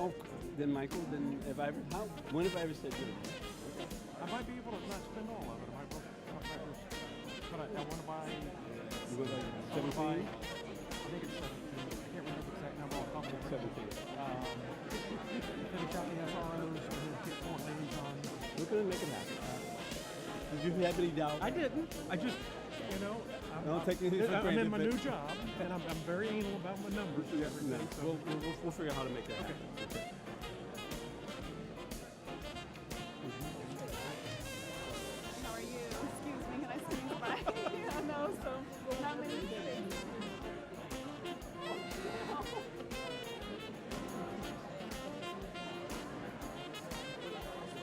Oh, then Michael, then when have I ever said good? I might be able to not spend all of it. But I want to buy. You go like I want to buy. 17? I think it's 17. I can't remember the exact number off the top of my head. 17. Then it's got the SROs and then get more ladies on. We're gonna make it happen. Did you have any doubt? I didn't. I just, you know, Don't take anything for I'm granted, in my but- new job, and I'm very anal about my numbers and No, everything. So we'll figure out how to make that happen. Okay. How are you? Excuse me, can I swing by? I know, so how many things?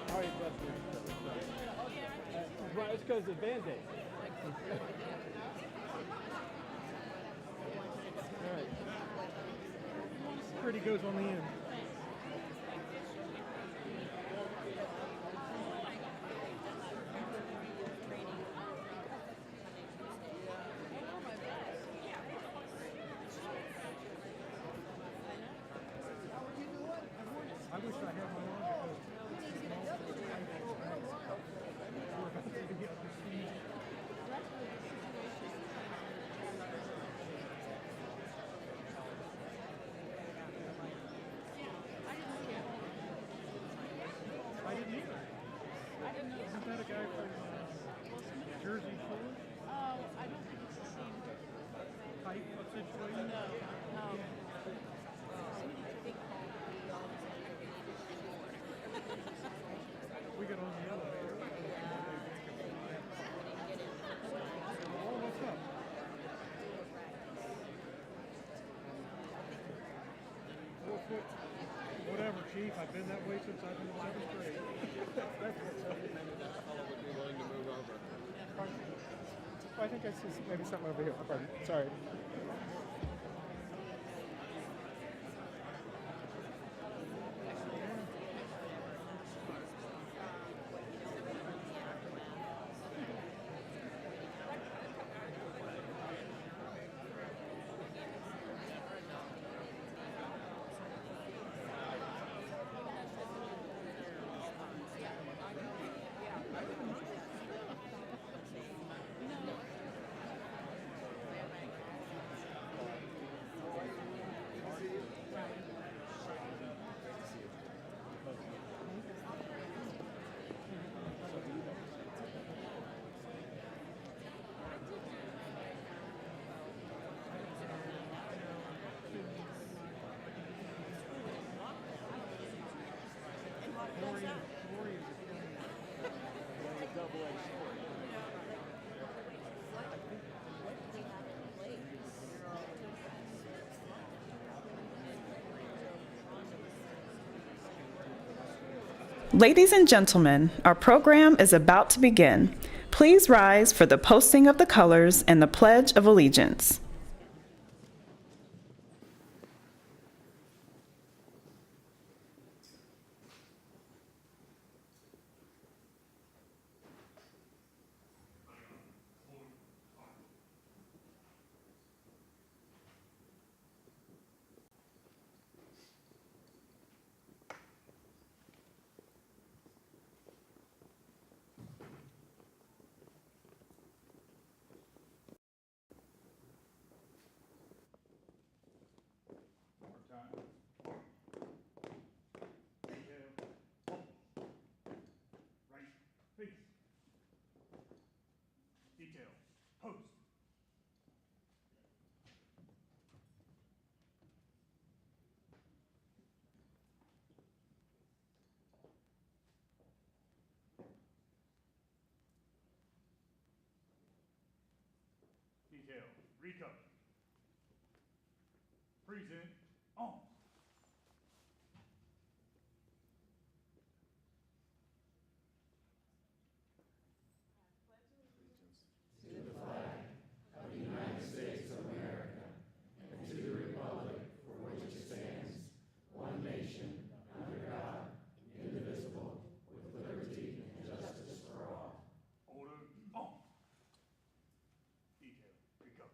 All right, Buster. Right, it's because of Band-Aid. all right. Pretty goes on the end. I wish I had my own I didn't either. Isn't that a guy from Jersey Shore Oh, I don't think it's the same. type of situation? No. We got on the elevator. Oh, what's up? Whatever, Chief. I've been that way since I've been in seventh grade. I think I see maybe something over here. Pardon. Sorry. Ladies and gentlemen, our program is about to begin. Please rise for the posting of the colors and the Pledge of Allegiance. Detail. Post. Detail. Recover. Present. On. Order. On. Detail. Recover.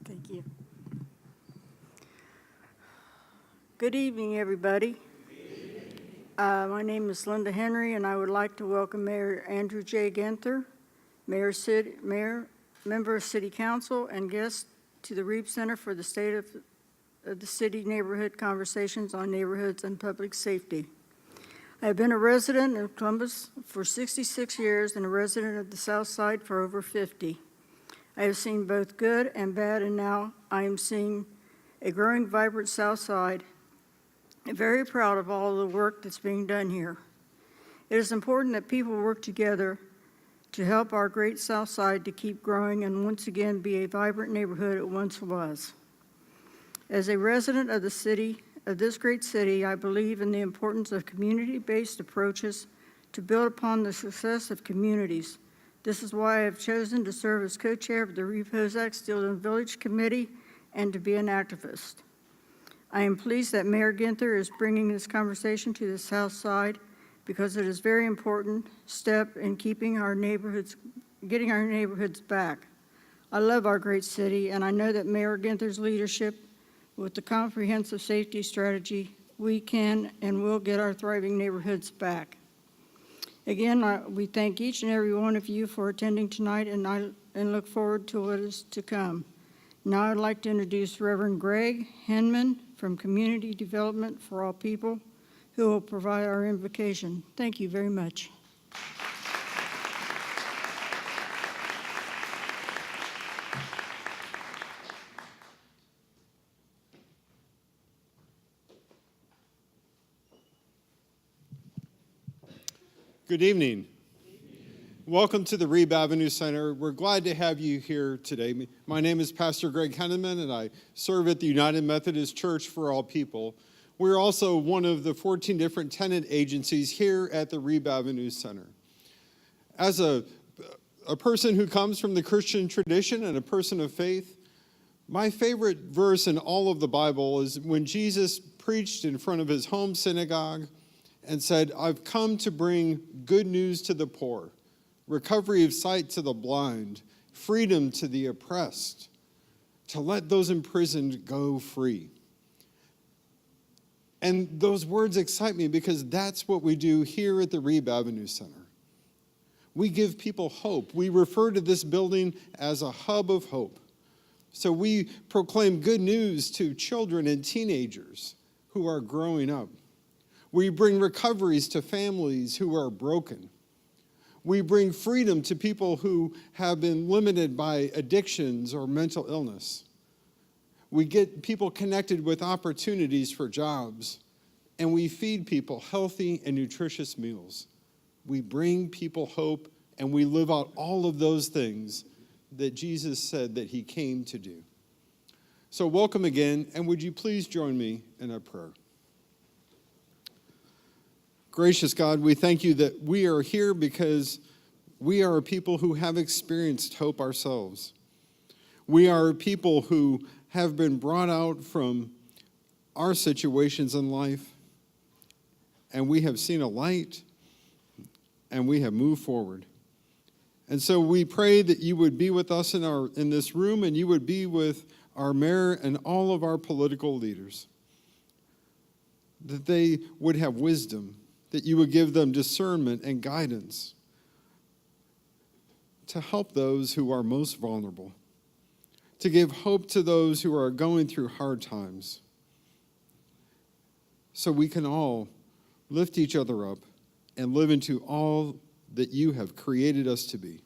Thank you. Good evening, everybody. My name is Linda Henry, and I would like to welcome Mayor Andrew J. Ginther, Mayor, member of City Council, and guests to the Reeb Center for the State of the City Neighborhood Conversations on Neighborhoods and Public Safety. I have been a resident of Columbus for 66 years and a resident of the South Side for over 50. I have seen both good and bad, and now I am seeing a growing, vibrant South Side. I'm very proud of all the work that's being done here. It is important that people work together to help our great South Side to keep growing and once again be a vibrant neighborhood it once was. As a resident of the city, of this great city, I believe in the importance of community-based approaches to build upon the success of communities. This is why I have chosen to serve as co-chair of the Reeb Steelton Village Committee and to be an activist. I am pleased that Mayor Ginther is bringing this conversation to the South Side because it is a very important step in getting our neighborhoods back. I love our great city, and I know that Mayor Ginther's leadership with the comprehensive safety strategy, we can and will get our thriving neighborhoods back. Again, we thank each and every one of you for attending tonight, and look forward to what is to come. Now I'd like to introduce Reverend Greg Henman from Community Development for All People, who will provide our invocation. Thank you very much. Good evening. Welcome to the Reeb Avenue Center. We're glad to have you here today. My name is Pastor Greg Henneman, and I serve at the United Methodist Church for All People. We're also one of the 14 different tenant agencies here at the Reeb Avenue Center. As a person who comes from the Christian tradition and a person of faith, my favorite verse in all of the Bible is when Jesus preached in front of his home synagogue and said, "I've come to bring good news to the poor, recovery of sight to the blind, freedom to the oppressed, to let those imprisoned go free." And those words excite me because that's what we do here at the Reeb Avenue Center. We give people hope. We refer to this building as a hub of hope. So we proclaim good news to children and teenagers who are growing up. We bring recoveries to families who are broken. We bring freedom to people who have been limited by addictions or mental illness. We get people connected with opportunities for jobs, and we feed people healthy and nutritious meals. We bring people hope, and we live out all of those things that Jesus said that he came to do. So welcome again, and would you please join me in a prayer? Gracious God, we thank you that we are here because we are a people who have experienced hope ourselves. We are a people who have been brought out from our situations in life, and we have seen a light, and we have moved forward. And so we pray that you would be with us in this room, and you would be with our mayor and all of our political leaders, that they would have wisdom, that you would give them discernment and guidance to help those who are most vulnerable, to give hope to those who are going through hard times, so we can all lift each other up and live into all that you have created us to be.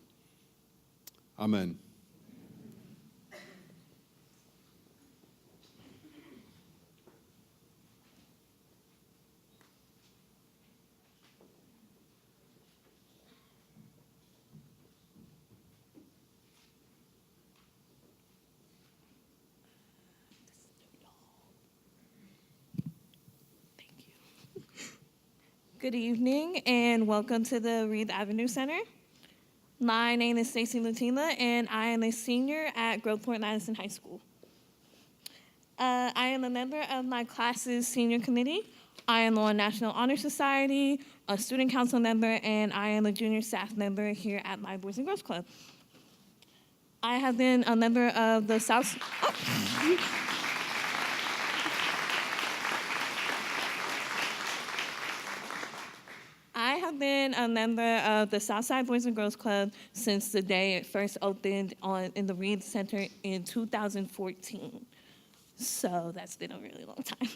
Amen. Good evening and welcome to the Reeb Avenue Center. My name is Stacey Latina and I am a senior at Grove Point Madison High School. I am a member of my class's senior committee. I am on National Honor Society, a student council member, and I am a junior staff member here at my Boys and Girls Club. I have been a member of the South... I have been a member of the Southside Boys and Girls Club since the day it first opened in the Reeb Center in 2014. So that's been a really long time.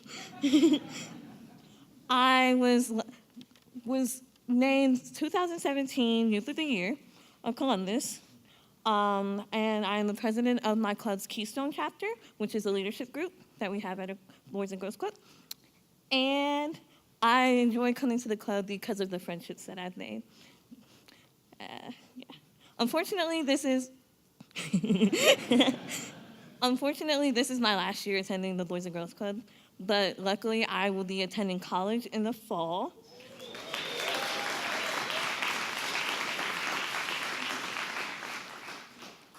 I was named 2017 Youth of the Year of Columbus, and I am the president of my club's Keystone chapter, which is a leadership group that we have at a Boys and Girls Club. And I enjoy coming to the club because of the friendships that I've made. Yeah. Unfortunately, this is my last year attending the Boys and Girls Club, but luckily I will be attending college in the fall.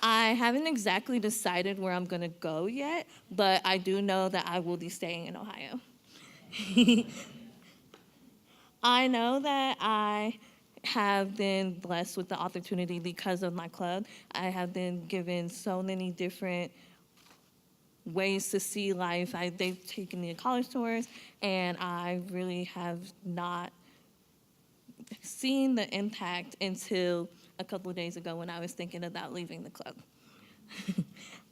I haven't exactly decided where I'm gonna go yet, but I do know that I will be staying in Ohio. I know that I have been blessed with the opportunity because of my club. I have been given so many different ways to see life. They've taken me to college tours, and I really have not seen the impact until a couple of days ago when I was thinking about leaving the club.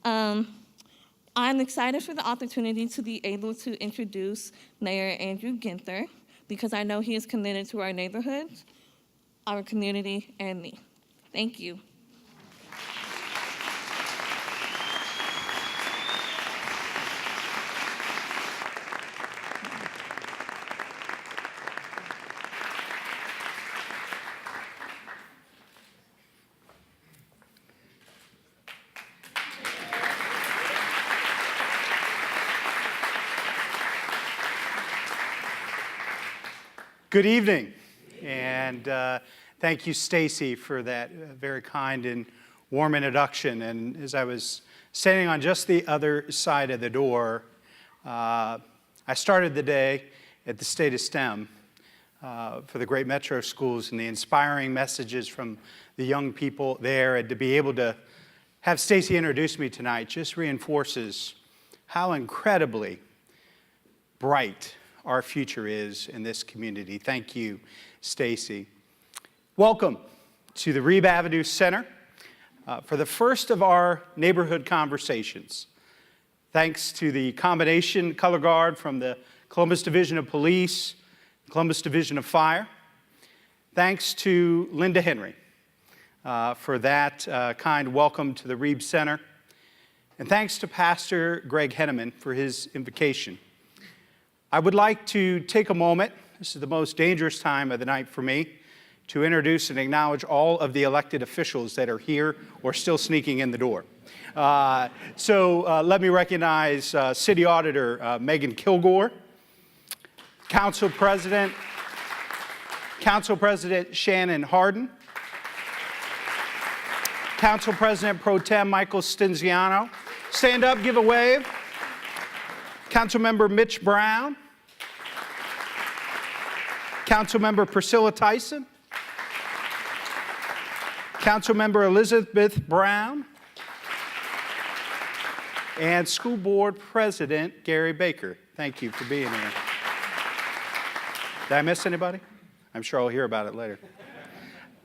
I'm excited for the opportunity to be able to introduce Mayor Andrew Ginther, because I know he is committed to our neighborhood, our community, and me. Thank you. Good evening, and thank you, Stacy, for that very kind and warm introduction. And as I was standing on just the other side of the door, I started the day at the State of STEM for the great metro schools, and the inspiring messages from the young people there, and to be able to have Stacy introduce me tonight just reinforces how incredibly bright our future is in this community. Thank you, Stacy. Welcome to the Reeb Avenue Center for the first of our neighborhood conversations. Thanks to the combination color guard from the Columbus Division of Police, Columbus Division of Fire. Thanks to Linda Henry for that kind welcome to the Reeb Center. And thanks to Pastor Greg Henneman for his invocation. I would like to take a moment, this is the most dangerous time of the night for me, to introduce and acknowledge all of the elected officials that are here or still sneaking in the door. So let me recognize City Auditor Megan Kilgore, Council President Shannon Harden, Council President Pro Tem Michael Stinziano. Stand up, give a wave. Councilmember Mitch Brown, Councilmember Priscilla Tyson, Councilmember Elizabeth Brown, and School Board President Gary Baker. Thank you for being here. Did I miss anybody? I'm sure I'll hear about it later.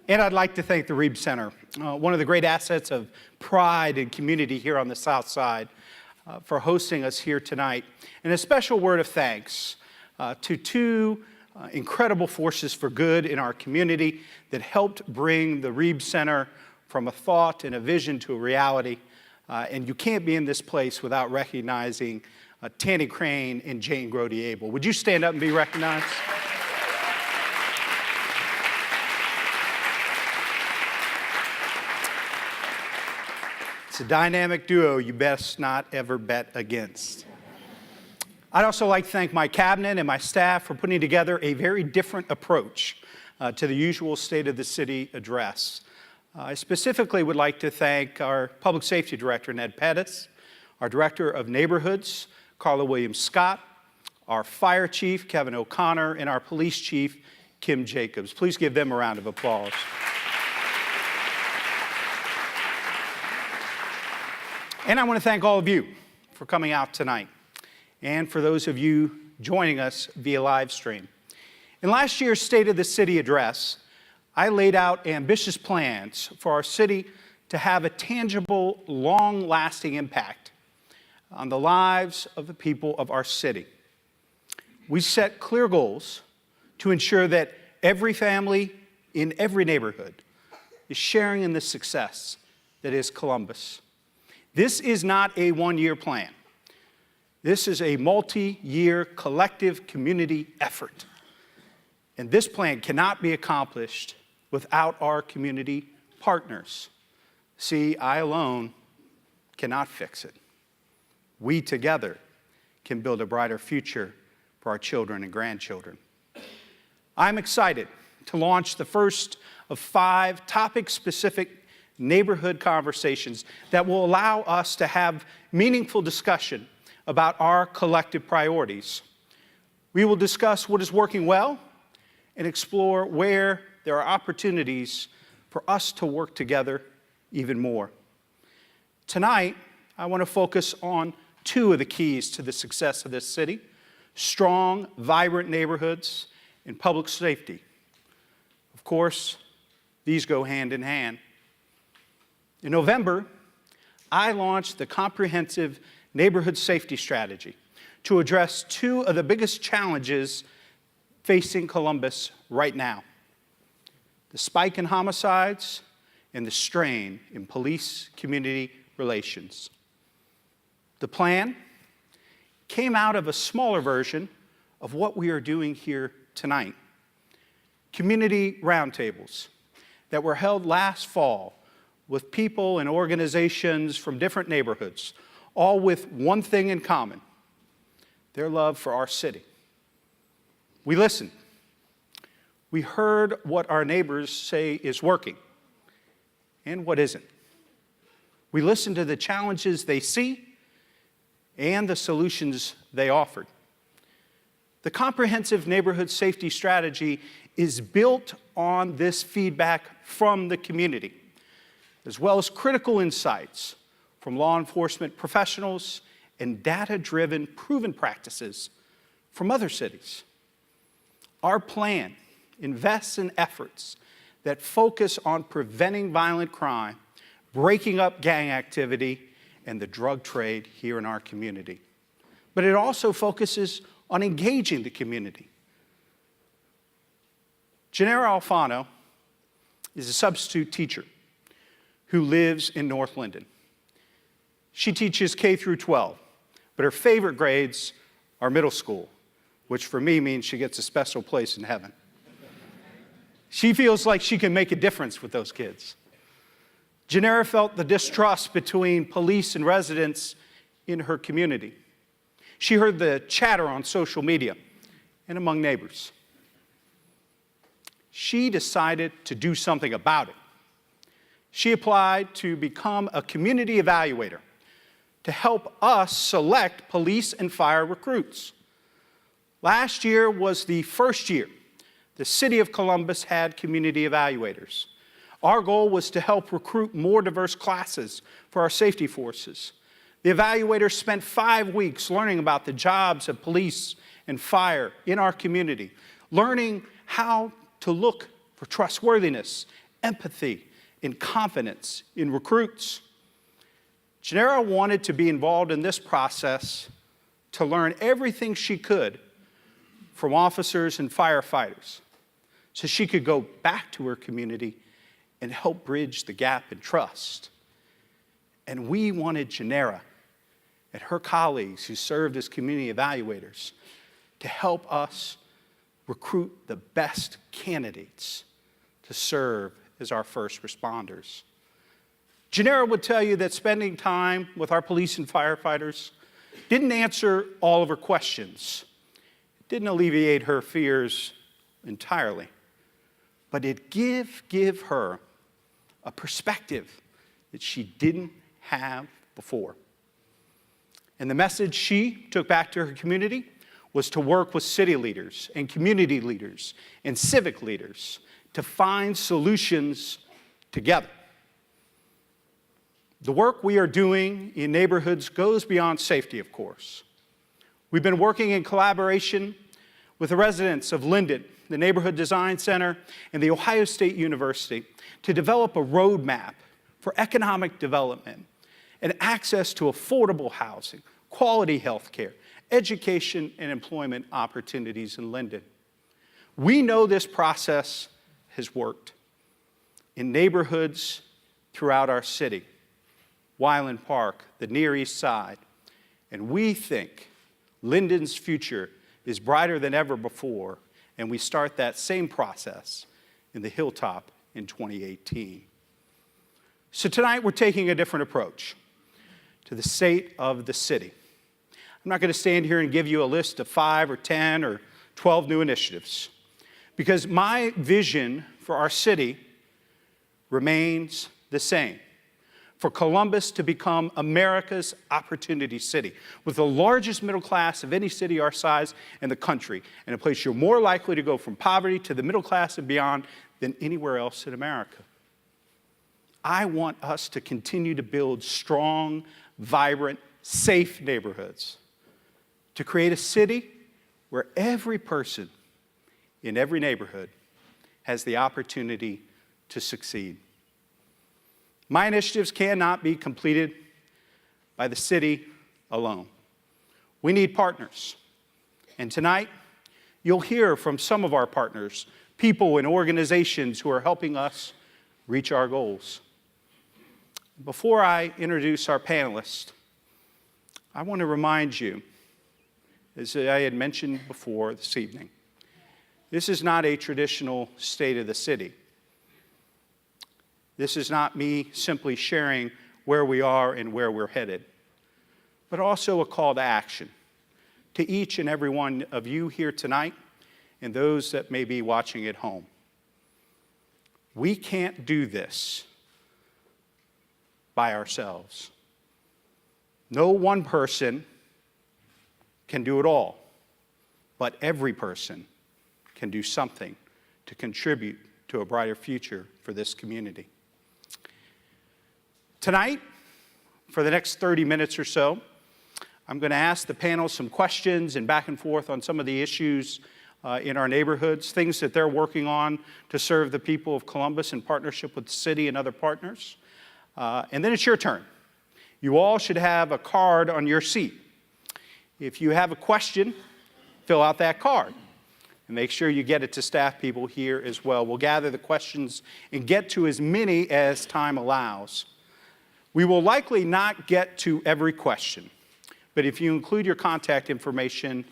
And I'd like to thank the Reeb Center, one of the great assets of pride and community here on the South Side, for hosting us here tonight. And a special word of thanks to two incredible forces for good in our community that helped bring the Reeb Center from a thought and a vision to a reality. And you can't be in this place without recognizing Tanny Crane and Jane Grody-Abel. Would you stand up and be recognized? It's a dynamic duo you best not ever bet against. I'd also like to thank my cabinet and my staff for putting together a very different approach to the usual State of the City address. I specifically would like to thank our Public Safety Director, Ned Pettis, our Director of Neighborhoods, Carla Williams-Scott, our Fire Chief, Kevin O'Connor, and our Police Chief, Kim Jacobs. Please give them a round of applause. And I want to thank all of you for coming out tonight, and for those of you joining us via live stream. In last year's State of the City address, I laid out ambitious plans for our city to have a tangible, long-lasting impact on the lives of the people of our city. We set clear goals to ensure that every family in every neighborhood is sharing in the success that is Columbus. This is not a one-year plan. This is a multi-year collective community effort. And this plan cannot be accomplished without our community partners. See, I alone cannot fix it. We together can build a brighter future for our children and grandchildren. I'm excited to launch the first of 5 topic-specific neighborhood conversations that will allow us to have meaningful discussion about our collective priorities. We will discuss what is working well and explore where there are opportunities for us to work together even more. Tonight, I want to focus on 2 of the keys to the success of this city: strong, vibrant neighborhoods and public safety. Of course, these go hand in hand. In November, I launched the comprehensive neighborhood safety strategy to address 2 of the biggest challenges facing Columbus right now: the spike in homicides and the strain in police-community relations. The plan came out of a smaller version of what we are doing here tonight: community roundtables that were held last fall with people and organizations from different neighborhoods, all with one thing in common: their love for our city. We listened. We heard what our neighbors say is working and what isn't. We listened to the challenges they see and the solutions they offered. The comprehensive neighborhood safety strategy is built on this feedback from the community, as well as critical insights from law enforcement professionals and data-driven proven practices from other cities. Our plan invests in efforts that focus on preventing violent crime, breaking up gang activity, and the drug trade here in our community. But it also focuses on engaging the community. Janera Alfano is a substitute teacher who lives in North Linden. She teaches K through 12, but her favorite grades are middle school, which for me means she gets a special place in heaven. She feels like she can make a difference with those kids. Janera felt the distrust between police and residents in her community. She heard the chatter on social media and among neighbors. She decided to do something about it. She applied to become a community evaluator to help us select police and fire recruits. Last year was the first year the City of Columbus had community evaluators. Our goal was to help recruit more diverse classes for our safety forces. The evaluators spent 5 weeks learning about the jobs of police and fire in our community, learning how to look for trustworthiness, empathy, and confidence in recruits. Janera wanted to be involved in this process to learn everything she could from officers and firefighters so she could go back to her community and help bridge the gap in trust. And we wanted Janera and her colleagues who served as community evaluators to help us recruit the best candidates to serve as our first responders. Janera would tell you that spending time with our police and firefighters didn't answer all of her questions. It didn't alleviate her fears entirely, but it gave her a perspective that she didn't have before. And the message she took back to her community was to work with city leaders and community leaders and civic leaders to find solutions together. The work we are doing in neighborhoods goes beyond safety, of course. We've been working in collaboration with the residents of Linden, the Neighborhood Design Center, and the Ohio State University to develop a roadmap for economic development and access to affordable housing, quality health care, education, and employment opportunities in Linden. We know this process has worked in neighborhoods throughout our city, Wyland Park, the Near East Side, and we think Linden's future is brighter than ever before, and we start that same process in the Hilltop in 2018. So tonight we're taking a different approach to the state of the city. I'm not going to stand here and give you a list of 5 or 10 or 12 new initiatives, because my vision for our city remains the same: for Columbus to become America's opportunity city, with the largest middle class of any city our size in the country, and a place you're more likely to go from poverty to the middle class and beyond than anywhere else in America. I want us to continue to build strong, vibrant, safe neighborhoods, to create a city where every person in every neighborhood has the opportunity to succeed. My initiatives cannot be completed by the city alone. We need partners. And tonight, you'll hear from some of our partners, people and organizations who are helping us reach our goals. Before I introduce our panelists, I want to remind you, as I had mentioned before this evening, this is not a traditional state of the city. This is not me simply sharing where we are and where we're headed, but also a call to action to each and every one of you here tonight and those that may be watching at home. We can't do this by ourselves. No one person can do it all, but every person can do something to contribute to a brighter future for this community. Tonight, for the next 30 minutes or so, I'm going to ask the panel some questions and back and forth on some of the issues in our neighborhoods, things that they're working on to serve the people of Columbus in partnership with the city and other partners. And then it's your turn. You all should have a card on your seat. If you have a question, fill out that card and make sure you get it to staff people here as well. We'll gather the questions and get to as many as time allows. We will likely not get to every question, but if you include your contact information,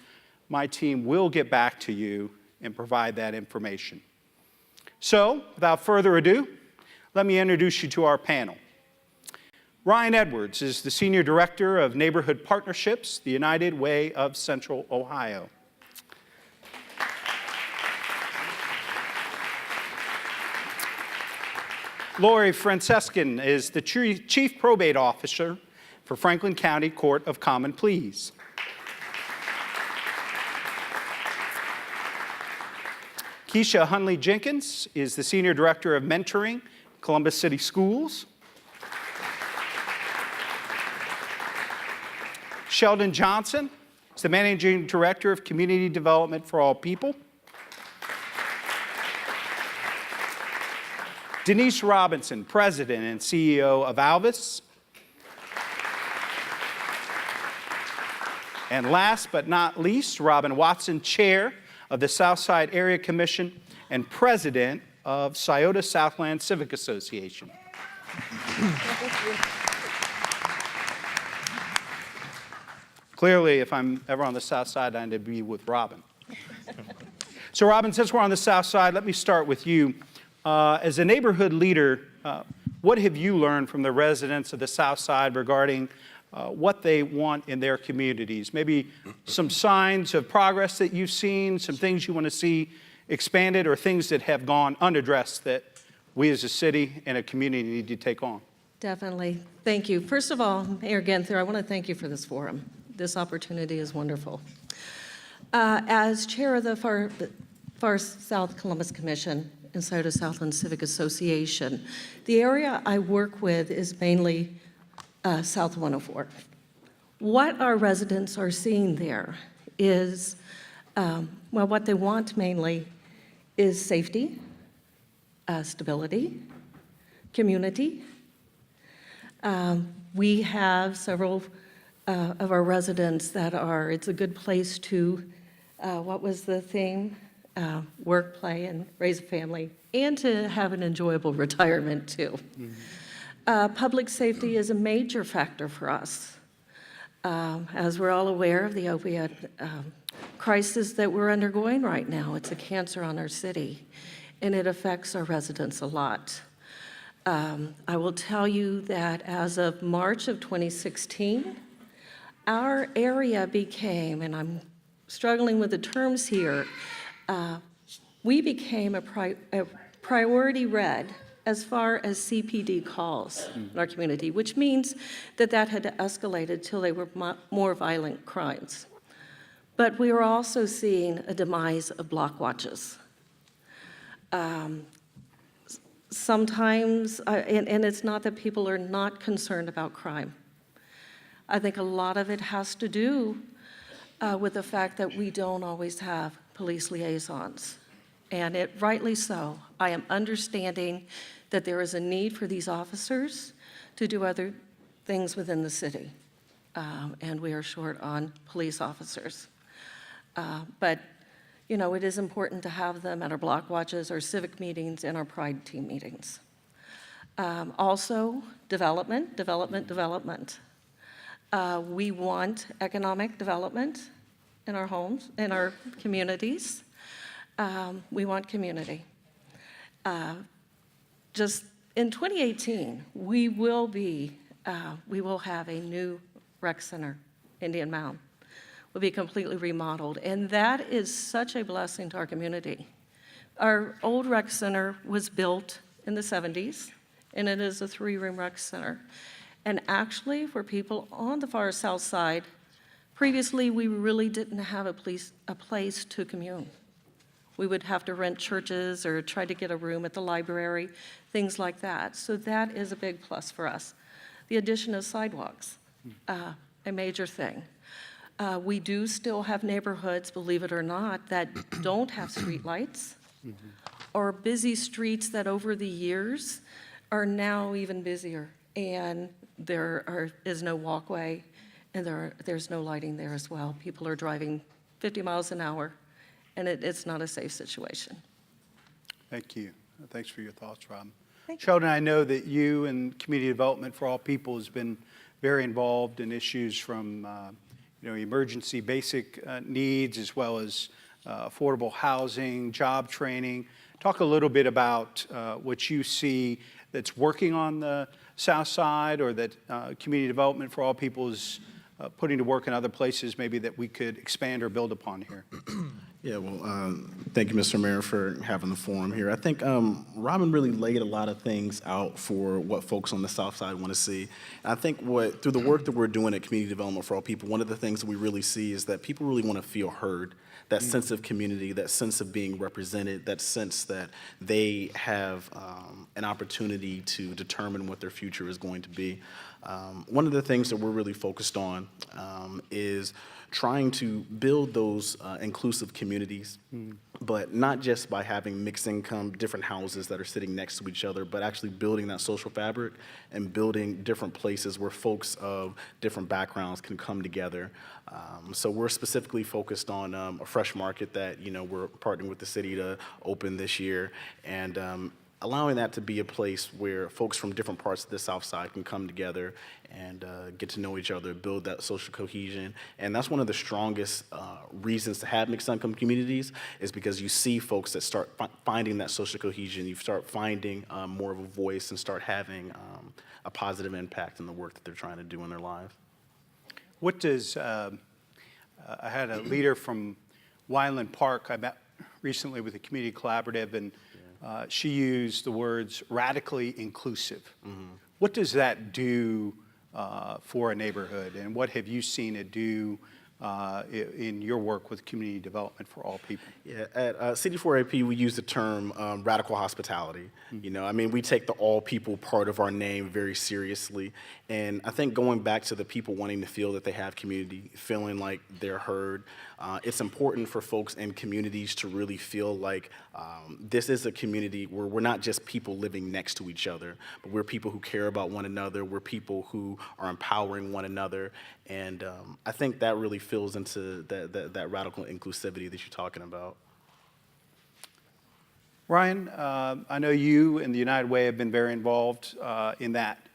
my team will get back to you and provide that information. So, without further ado, let me introduce you to our panel. Ryan Edwards is the Senior Director of Neighborhood Partnerships, the United Way of Central Ohio. Lori Francescan is the Chief Probate Officer for Franklin County Court of Common Pleas. Keisha Hunley Jenkins is the Senior Director of Mentoring, Columbus City Schools. Sheldon Johnson is the Managing Director of Community Development for All People. Denise Robinson, President and CEO of Alvis. And last but not least, Robin Watson, Chair of the Southside Area Commission and President of Scioto Southland Civic Association. Clearly, if I'm ever on the South Side, I need to be with Robin. So Robin, since we're on the South Side, let me start with you. As a neighborhood leader, what have you learned from the residents of the South Side regarding what they want in their communities? Maybe some signs of progress that you've seen, some things you want to see expanded, or things that have gone unaddressed that we as a city and a community need to take on? Definitely. Thank you. First of all, Mayor Ginther, I want to thank you for this forum. This opportunity is wonderful. As chair of the Far South Columbus Commission inside of Southland Civic Association, the area I work with is mainly South 104. What our residents are seeing there is, well, what they want mainly is safety, stability, community. We have several of our residents that are, it's a good place to, what was the theme? Work, play, and raise a family, and to have an enjoyable retirement too. Public safety is a major factor for us. As we're all aware of the opioid crisis that we're undergoing right now, it's a cancer on our city, and it affects our residents a lot. I will tell you that as of March of 2016, our area became, and I'm struggling with the terms here, we became a priority red as far as CPD calls in our community, which means that that had escalated till they were more violent crimes. But we were also seeing a demise of block watches. Sometimes, and it's not that people are not concerned about crime. I think a lot of it has to do with the fact that we don't always have police liaisons. And it rightly so. I am understanding that there is a need for these officers to do other things within the city. And we are short on police officers. But, you know, it is important to have them at our block watches, our civic meetings, and our pride team meetings. Also, development. We want economic development in our homes, in our communities. We want community. Just in 2018, we will have a new rec center, Indian Mound. Will be completely remodeled, and that is such a blessing to our community. Our old rec center was built in the 70s, and it is a 3-room rec center. And actually, for people on the far south side, previously we really didn't have a place to commune. We would have to rent churches or try to get a room at the library, things like that. So that is a big plus for us. The addition of sidewalks, a major thing. We do still have neighborhoods, believe it or not, that don't have streetlights, or busy streets that over the years are now even busier, and there is no walkway, and there's no lighting there as well. People are driving 50 miles an hour, and it's not a safe situation. Thank you. Thanks for your thoughts, Rob. Thank you. Sheldon, I know that you and Community Development for All People has been very involved in issues from emergency basic needs, as well as affordable housing, job training. Talk a little bit about what you see that's working on the South Side, or that Community Development for All People is putting to work in other places, maybe that we could expand or build upon here. Yeah, well, thank you, Mr. Mayor, for having the forum here. I think Robin really laid a lot of things out for what folks on the South Side want to see. And I think through the work that we're doing at Community Development for All People, one of the things that we really see is that people really want to feel heard, that sense of community, that sense of being represented, that sense that they have an opportunity to determine what their future is going to be. One of the things that we're really focused on is trying to build those inclusive communities, but not just by having mixed income, different houses that are sitting next to each other, but actually building that social fabric and building different places where folks of different backgrounds can come together. So we're specifically focused on a fresh market that we're partnering with the city to open this year, and allowing that to be a place where folks from different parts of the South Side can come together and get to know each other, build that social cohesion. And that's one of the strongest reasons to have mixed income communities, is because you see folks that start finding that social cohesion, you start finding more of a voice and start having a positive impact in the work that they're trying to do in their lives. What does, I had a leader from Wyland Park I met recently with a community collaborative, and she used the words radically inclusive. What does that do for a neighborhood, and what have you seen it do in your work with community development for all people? Yeah, at CD4AP, we use the term radical hospitality. You know, I mean, we take the all people part of our name very seriously. And I think going back to the people wanting to feel that they have community, feeling like they're heard, it's important for folks in communities to really feel like this is a community where we're not just people living next to each other, but we're people who care about one another, we're people who are empowering one another. And I think that really fills into that radical inclusivity that you're talking about. Ryan, I know you and the United Way have been very involved in that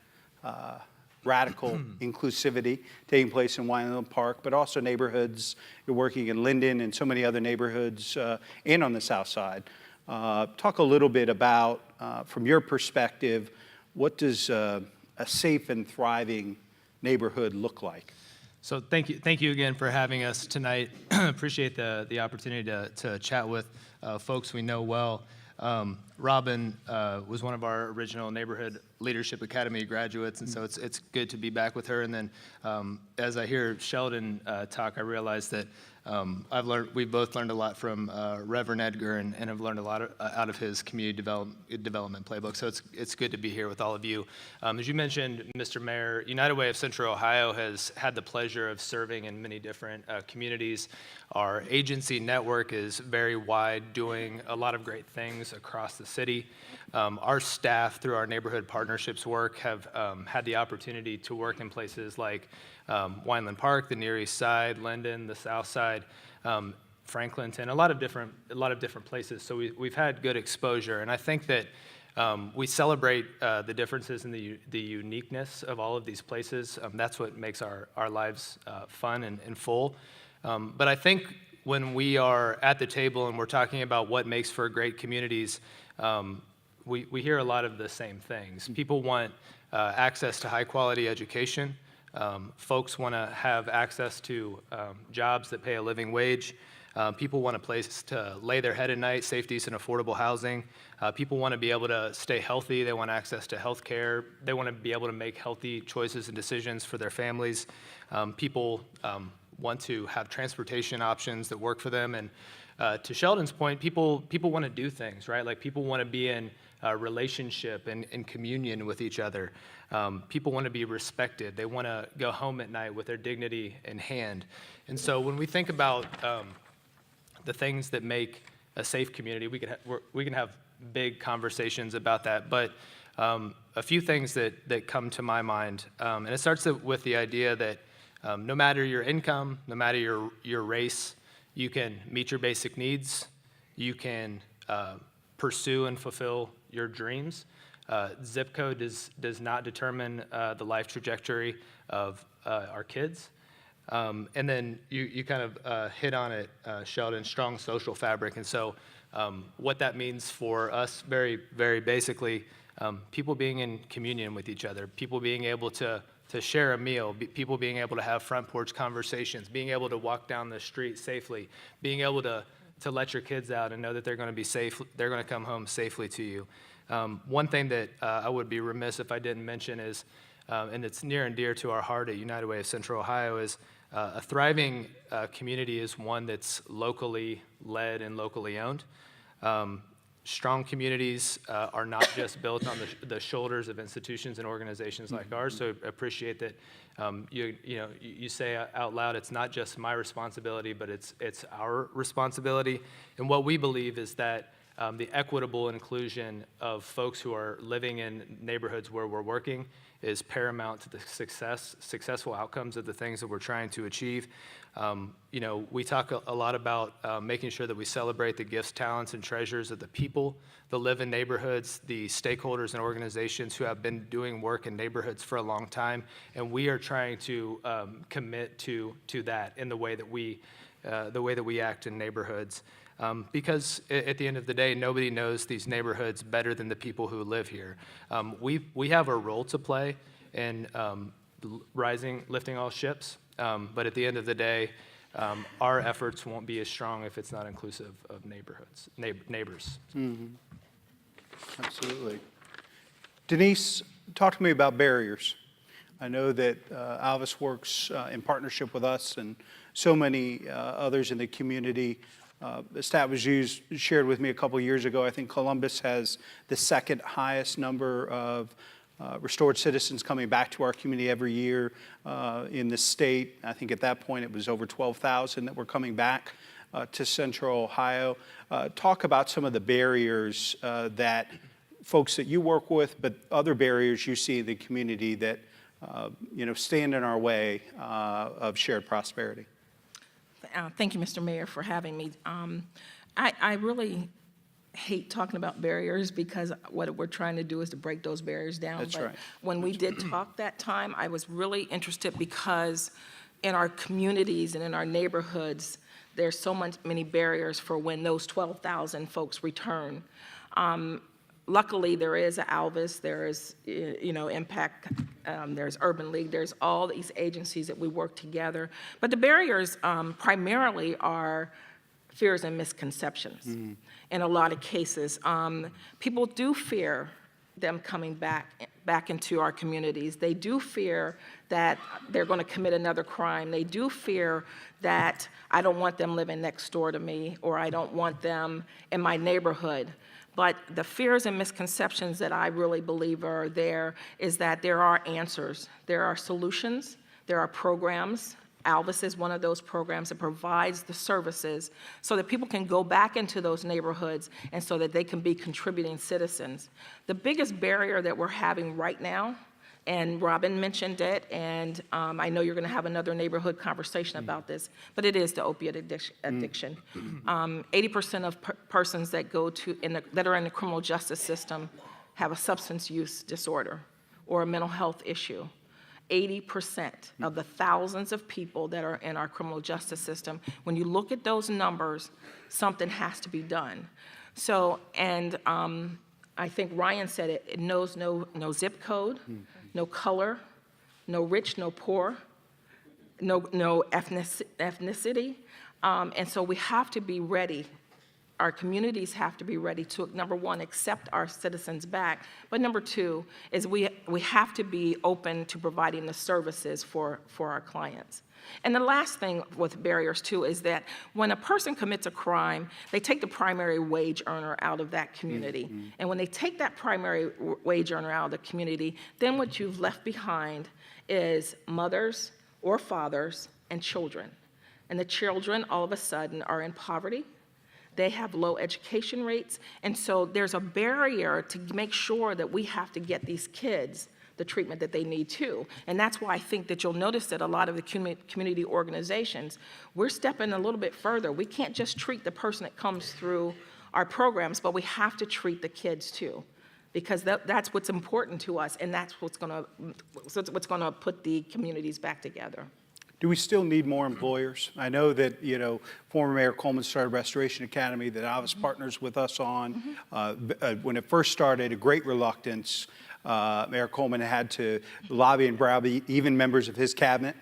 radical inclusivity taking place in Wineland Park, but also neighborhoods. You're working in Linden and so many other neighborhoods and on the South Side. Talk a little bit about, from your perspective, what does a safe and thriving neighborhood look like? So thank you again for having us tonight. Appreciate the opportunity to chat with folks we know well. Robin was one of our original Neighborhood Leadership Academy graduates, and so it's good to be back with her. And then as I hear Sheldon talk, I realize that we've both learned a lot from Reverend Edgar, and have learned a lot out of his community development playbook. So it's good to be here with all of you. As you mentioned, Mr. Mayor, United Way of Central Ohio has had the pleasure of serving in many different communities. Our agency network is very wide, doing a lot of great things across the city. Our staff, through our neighborhood partnerships work, have had the opportunity to work in places like Wineland Park, the Near East Side, Linden, the South Side, Franklinton, a lot of different places. So we've had good exposure, and I think that we celebrate the differences and the uniqueness of all of these places. That's what makes our lives fun and full. But I think when we are at the table and we're talking about what makes for great communities, we hear a lot of the same things. People want access to high quality education. Folks want to have access to jobs that pay a living wage. People want a place to lay their head at night, safe, decent, affordable housing. People want to be able to stay healthy. They want access to health care. They want to be able to make healthy choices and decisions for their families. People want to have transportation options that work for them. And to Sheldon's point, people want to do things, right? Like people want to be in relationship and in communion with each other. People want to be respected. They want to go home at night with their dignity in hand. And so when we think about the things that make a safe community, we can have big conversations about that. But a few things that come to my mind, and it starts with the idea that no matter your income, no matter your race, you can meet your basic needs. You can pursue and fulfill your dreams. Zip code does not determine the life trajectory of our kids. And then you kind of hit on it, Sheldon, strong social fabric. And so what that means for us, very, very basically, people being in communion with each other, people being able to share a meal, people being able to have front porch conversations, being able to walk down the street safely, being able to let your kids out and know that they're going to be safe, they're going to come home safely to you. One thing that I would be remiss if I didn't mention is, and it's near and dear to our heart at United Way of Central Ohio, is a thriving community is one that's locally led and locally owned. Strong communities are not just built on the shoulders of institutions and organizations like ours. So appreciate that you say out loud, it's not just my responsibility, but it's our responsibility. And what we believe is that the equitable inclusion of folks who are living in neighborhoods where we're working is paramount to the successful outcomes of the things that we're trying to achieve. We talk a lot about making sure that we celebrate the gifts, talents, and treasures of the people that live in neighborhoods, the stakeholders and organizations who have been doing work in neighborhoods for a long time, and we are trying to commit to that in the way that we act in neighborhoods. Because at the end of the day, nobody knows these neighborhoods better than the people who live here. We have a role to play in lifting all ships, but at the end of the day, our efforts won't be as strong if it's not inclusive of neighbors. Mm-hmm. Absolutely. Denise, talk to me about barriers. I know that Alvis works in partnership with us and so many others in the community. A stat was shared with me a couple years ago. I think Columbus has the second highest number of restored citizens coming back to our community every year in the state. I think at that point it was over 12,000 that were coming back to Central Ohio. Talk about some of the barriers that folks that you work with, but other barriers you see in the community that stand in our way of shared prosperity. Thank you, Mr. Mayor, for having me. I really hate talking about barriers because what we're trying to do is to break those barriers down. That's right. When we did talk that time, I was really interested because in our communities and in our neighborhoods, there's so many barriers for when those 12,000 folks return. Luckily, there is Alvis, there is, Impact, there's Urban League, there's all these agencies that we work together. But the barriers primarily are fears and misconceptions. In a lot of cases, people do fear them coming back into our communities. They do fear that they're going to commit another crime. They do fear that I don't want them living next door to me, or I don't want them in my neighborhood. But the fears and misconceptions that I really believe are there is that there are answers, there are solutions, there are programs. Alvis is one of those programs that provides the services so that people can go back into those neighborhoods and so that they can be contributing citizens. The biggest barrier that we're having right now, and Robin mentioned it, and I know you're going to have another neighborhood conversation about this, but it is the opiate addiction. 80% of persons that that are in the criminal justice system have a substance use disorder or a mental health issue. 80% of the thousands of people that are in our criminal justice system, when you look at those numbers, something has to be done. So, and I think Ryan said it, it knows no zip code, no color, no rich, no poor, no ethnicity. And so we have to be ready. Our communities have to be ready to, number one, accept our citizens back, but number two is we have to be open to providing the services for our clients. And the last thing with barriers too is that when a person commits a crime, they take the primary wage earner out of that community. And when they take that primary wage earner out of the community, then what you've left behind is mothers or fathers and children. And the children all of a sudden are in poverty. They have low education rates, and so there's a barrier to make sure that we have to get these kids the treatment that they need too. And that's why I think that you'll notice that a lot of the community organizations, we're stepping a little bit further. We can't just treat the person that comes through our programs, but we have to treat the kids too, because that's what's important to us, and that's what's gonna put the communities back together. Do we still need more employers? I know that, former Mayor Coleman started Restoration Academy that I was partners with us on. When it first started, a great reluctance. Mayor Coleman had to lobby and browbeat even members of his cabinet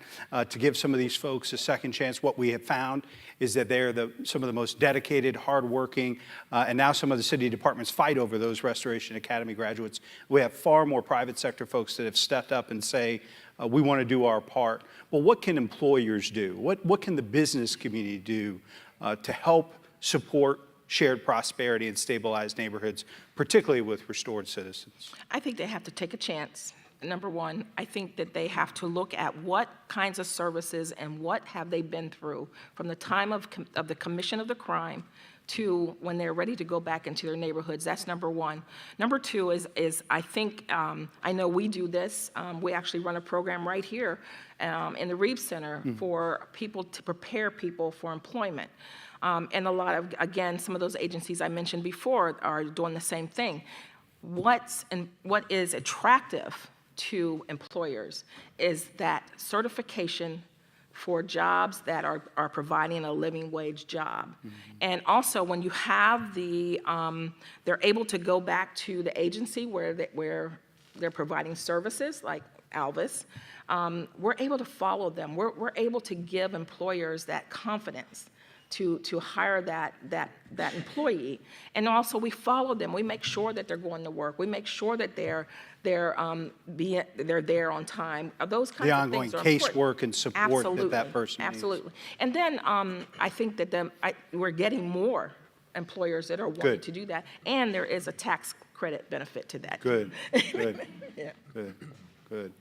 to give some of these folks a second chance. What we have found is that they're some of the most dedicated, hardworking, and now some of the city departments fight over those Restoration Academy graduates. We have far more private sector folks that have stepped up and say, we want to do our part. Well, what can employers do? What can the business community do to help support shared prosperity and stabilized neighborhoods, particularly with restored citizens? I think they have to take a chance. Number one, I think that they have to look at what kinds of services and what have they been through from the time of the commission of the crime to when they're ready to go back into their neighborhoods. That's number one. Number two is I think, I know we do this, we actually run a program right here in the Reeb Center for people to prepare people for employment. And a lot of, again, some of those agencies I mentioned before are doing the same thing. What is attractive to employers is that certification for jobs that are providing a living wage job. And also when you have they're able to go back to the agency where they're providing services like Alvis, we're able to follow them. We're able to give employers that confidence to hire that employee. And also, we follow them. We make sure that they're going to work. We make sure that they're there on time. Those kinds of things are The ongoing important. casework and support that person needs. Absolutely. And then I think that we're getting more employers that are wanting Good. to do that, and there is a tax credit benefit to that. Good, good, Yeah. good, good.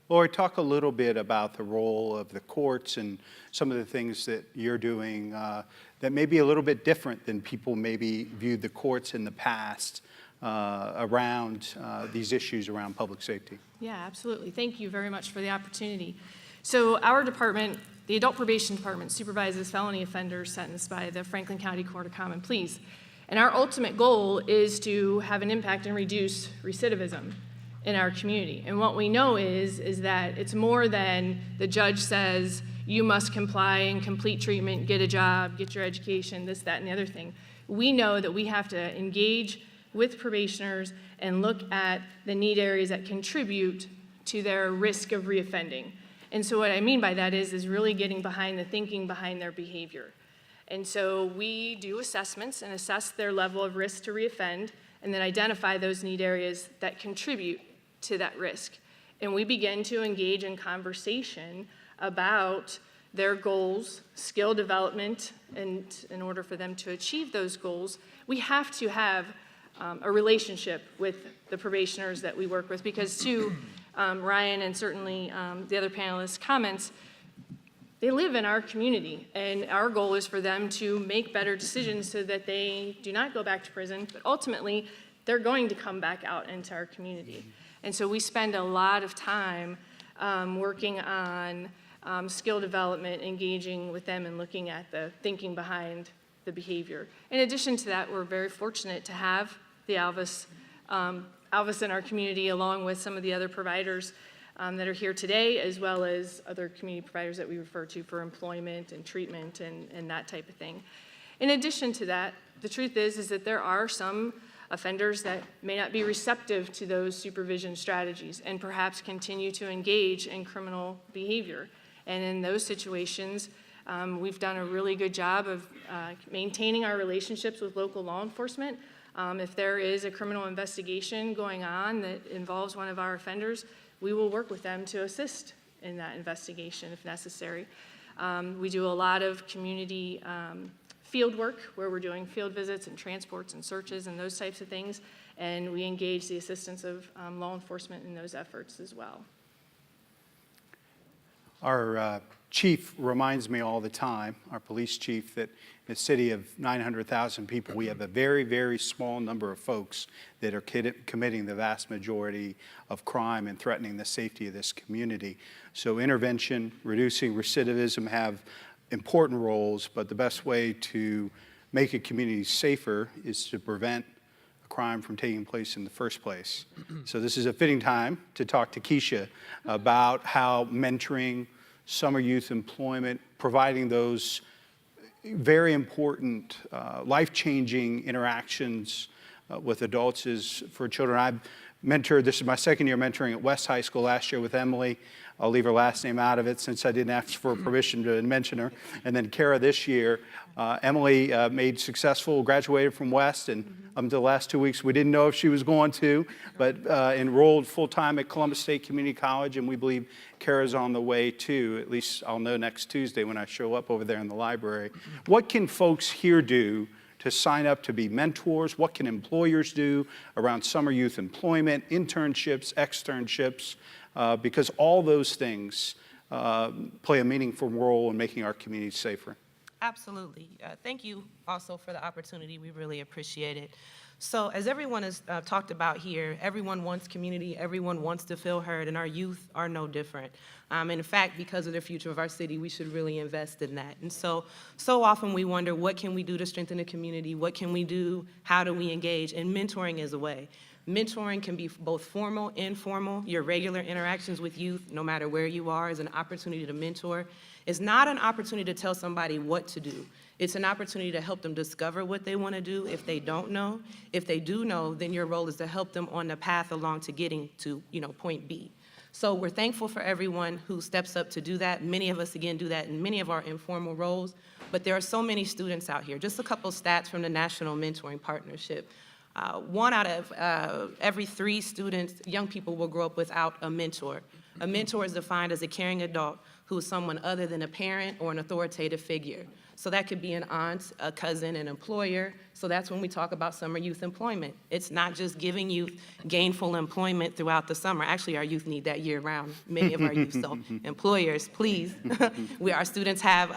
Lori, talk a little bit about the role of the courts and some of the things that you're doing that may be a little bit different than people maybe viewed the courts in the past around these issues around public safety. Yeah, absolutely. Thank you very much for the opportunity. So our department, the Adult Probation Department, supervises felony offenders sentenced by the Franklin County Court of Common Pleas. And our ultimate goal is to have an impact and reduce recidivism in our community. And what we know is that it's more than the judge says, you must comply and complete treatment, get a job, get your education, this, that, and the other thing. We know that we have to engage with probationers and look at the need areas that contribute to their risk of reoffending. And so what I mean by that is really getting behind the thinking behind their behavior. And so we do assessments and assess their level of risk to reoffend, and then identify those need areas that contribute to that risk. And we begin to engage in conversation about their goals, skill development, and in order for them to achieve those goals, we have to have a relationship with the probationers that we work with, because to Ryan and certainly the other panelists' comments, they live in our community, and our goal is for them to make better decisions so that they do not go back to prison, but ultimately they're going to come back out into our community. And so we spend a lot of time working on skill development, engaging with them and looking at the thinking behind the behavior. In addition to that, we're very fortunate to have the Alvis in our community, along with some of the other providers that are here today, as well as other community providers that we refer to for employment and treatment and that type of thing. In addition to that, the truth is that there are some offenders that may not be receptive to those supervision strategies and perhaps continue to engage in criminal behavior. And in those situations, we've done a really good job of maintaining our relationships with local law enforcement. If there is a criminal investigation going on that involves one of our offenders, we will work with them to assist in that investigation if necessary. We do a lot of community field work where we're doing field visits and transports and searches and those types of things, and we engage the assistance of law enforcement in those efforts as well. Our chief reminds me all the time, our police chief, that in a city of 900,000 people, we have a very, very small number of folks that are committing the vast majority of crime and threatening the safety of this community. So intervention, reducing recidivism have important roles, but the best way to make a community safer is to prevent a crime from taking place in the first place. So this is a fitting time to talk to Keisha about how mentoring, summer youth employment, providing those very important, life-changing interactions with adults is for children. I've mentored, this is my second year mentoring at West High School, last year with Emily. I'll leave her last name out of it since I didn't ask for permission to mention her. And then Kara this year. Emily made successful, graduated from West, and up until the last 2 weeks, we didn't know if she was going to, but enrolled full-time at Columbus State Community College, and we believe Kara's on the way too. At least I'll know next Tuesday when I show up over there in the library. What can folks here do to sign up to be mentors? What can employers do around summer youth employment, internships, externships? Because all those things play a meaningful role in making our communities safer. Absolutely. Thank you also for the opportunity. We really appreciate it. So as everyone has talked about here, everyone wants community, everyone wants to feel heard, and our youth are no different. In fact, because of the future of our city, we should really invest in that. And so often we wonder, what can we do to strengthen the community? What can we do? How do we engage? And mentoring is a way. Mentoring can be both formal, informal. Your regular interactions with youth, no matter where you are, is an opportunity to mentor. It's not an opportunity to tell somebody what to do. It's an opportunity to help them discover what they want to do if they don't know. If they do know, then your role is to help them on the path along to getting to, point B. So we're thankful for everyone who steps up to do that. Many of us, again, do that in many of our informal roles, but there are so many students out here. Just a couple stats from the National Mentoring Partnership. 1 out of every 3 students, young people, will grow up without a mentor. A mentor is defined as a caring adult who is someone other than a parent or an authoritative figure. So that could be an aunt, a cousin, an employer. So that's when we talk about summer youth employment. It's not just giving youth gainful employment throughout the summer. Actually, our youth need that year-round, many of our youth. So employers, please. Our students have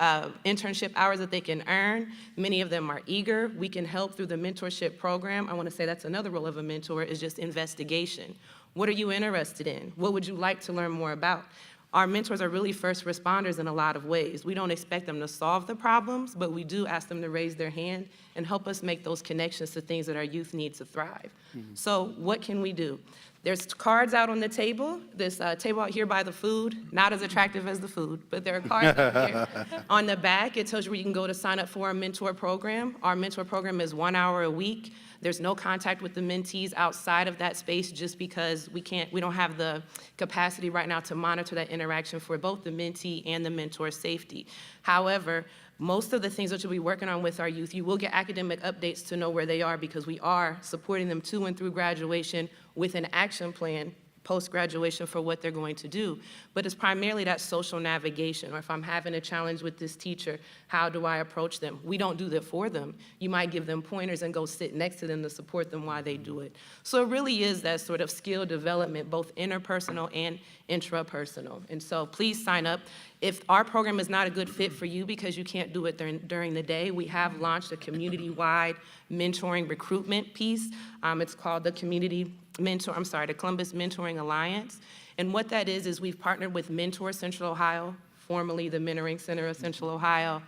internship hours that they can earn. Many of them are eager. We can help through the mentorship program. I want to say that's another role of a mentor, is just investigation. What are you interested in? What would you like to learn more about? Our mentors are really first responders in a lot of ways. We don't expect them to solve the problems, but we do ask them to raise their hand and help us make those connections to things that our youth need to thrive. So what can we do? There's cards out on the table. This table out here by the food, not as attractive as the food, but there are cards out here. On the back, it tells you where you can go to sign up for a mentor program. Our mentor program is 1 hour a week. There's no contact with the mentees outside of that space just because we don't have the capacity right now to monitor that interaction for both the mentee and the mentor's safety. However, most of the things that you'll be working on with our youth, you will get academic updates to know where they are, because we are supporting them to and through graduation with an action plan post-graduation for what they're going to do. But it's primarily that social navigation, or if I'm having a challenge with this teacher, how do I approach them? We don't do that for them. You might give them pointers and go sit next to them to support them while they do it. So it really is that sort of skill development, both interpersonal and intrapersonal. And so please sign up. If our program is not a good fit for you because you can't do it during the day, we have launched a community-wide mentoring recruitment piece. It's called the the Columbus Mentoring Alliance. And what that is we've partnered with Mentor Central Ohio, formerly the Mentoring Center of Central Ohio,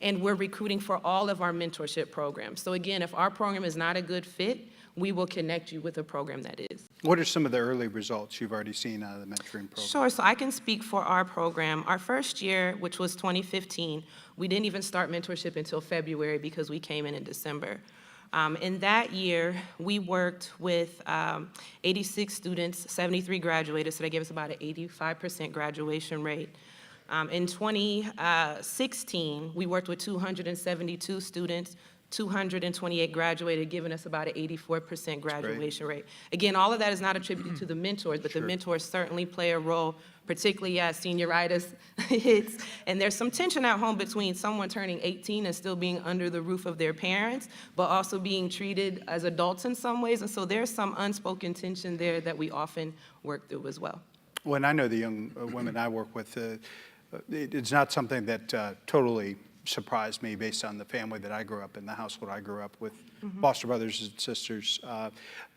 and we're recruiting for all of our mentorship programs. So again, if our program is not a good fit, we will connect you with a program that is. What are some of the early results you've already seen out of the mentoring program? Sure, so I can speak for our program. Our first year, which was 2015, we didn't even start mentorship until February because we came in December. In that year, we worked with 86 students, 73 graduated, so that gave us about an 85% graduation rate. In 2016, we worked with 272 students, 228 graduated, giving us about an 84% graduation rate. Again, all of that is not attributed to the mentors, but the mentors certainly play a role, particularly as senioritis hits. And there's some tension at home between someone turning 18 and still being under the roof of their parents, but also being treated as adults in some ways. And so there's some unspoken tension there that we often work through as well. When I know the young women I work with, it's not something that totally surprised me based on the family that I grew up in, the household I grew up with, foster brothers and sisters.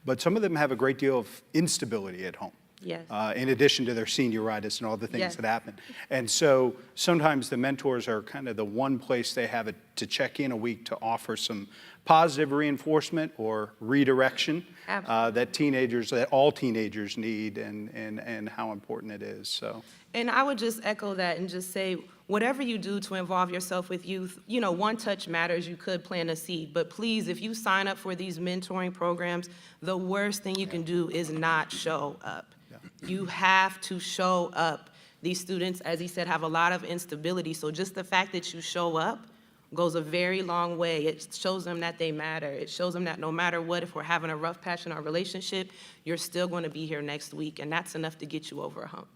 But some of them have a great deal of instability at home. Yes. In addition to their senioritis and all the things Yes. that happen. And so sometimes the mentors are kind of the one place they have to check in a week to offer some positive reinforcement or redirection that all teenagers need, and how important it is. So. And I would just echo that and just say, whatever you do to involve yourself with youth, one touch matters. You could plant a seed, but please, if you sign up for these mentoring programs, the worst thing you can do is not show up. You have to show up. These students, as he said, have a lot of instability, so just the fact that you show up goes a very long way. It shows them that they matter. It shows them that no matter what, if we're having a rough patch in our relationship, you're still going to be here next week, and that's enough to get you over a hump.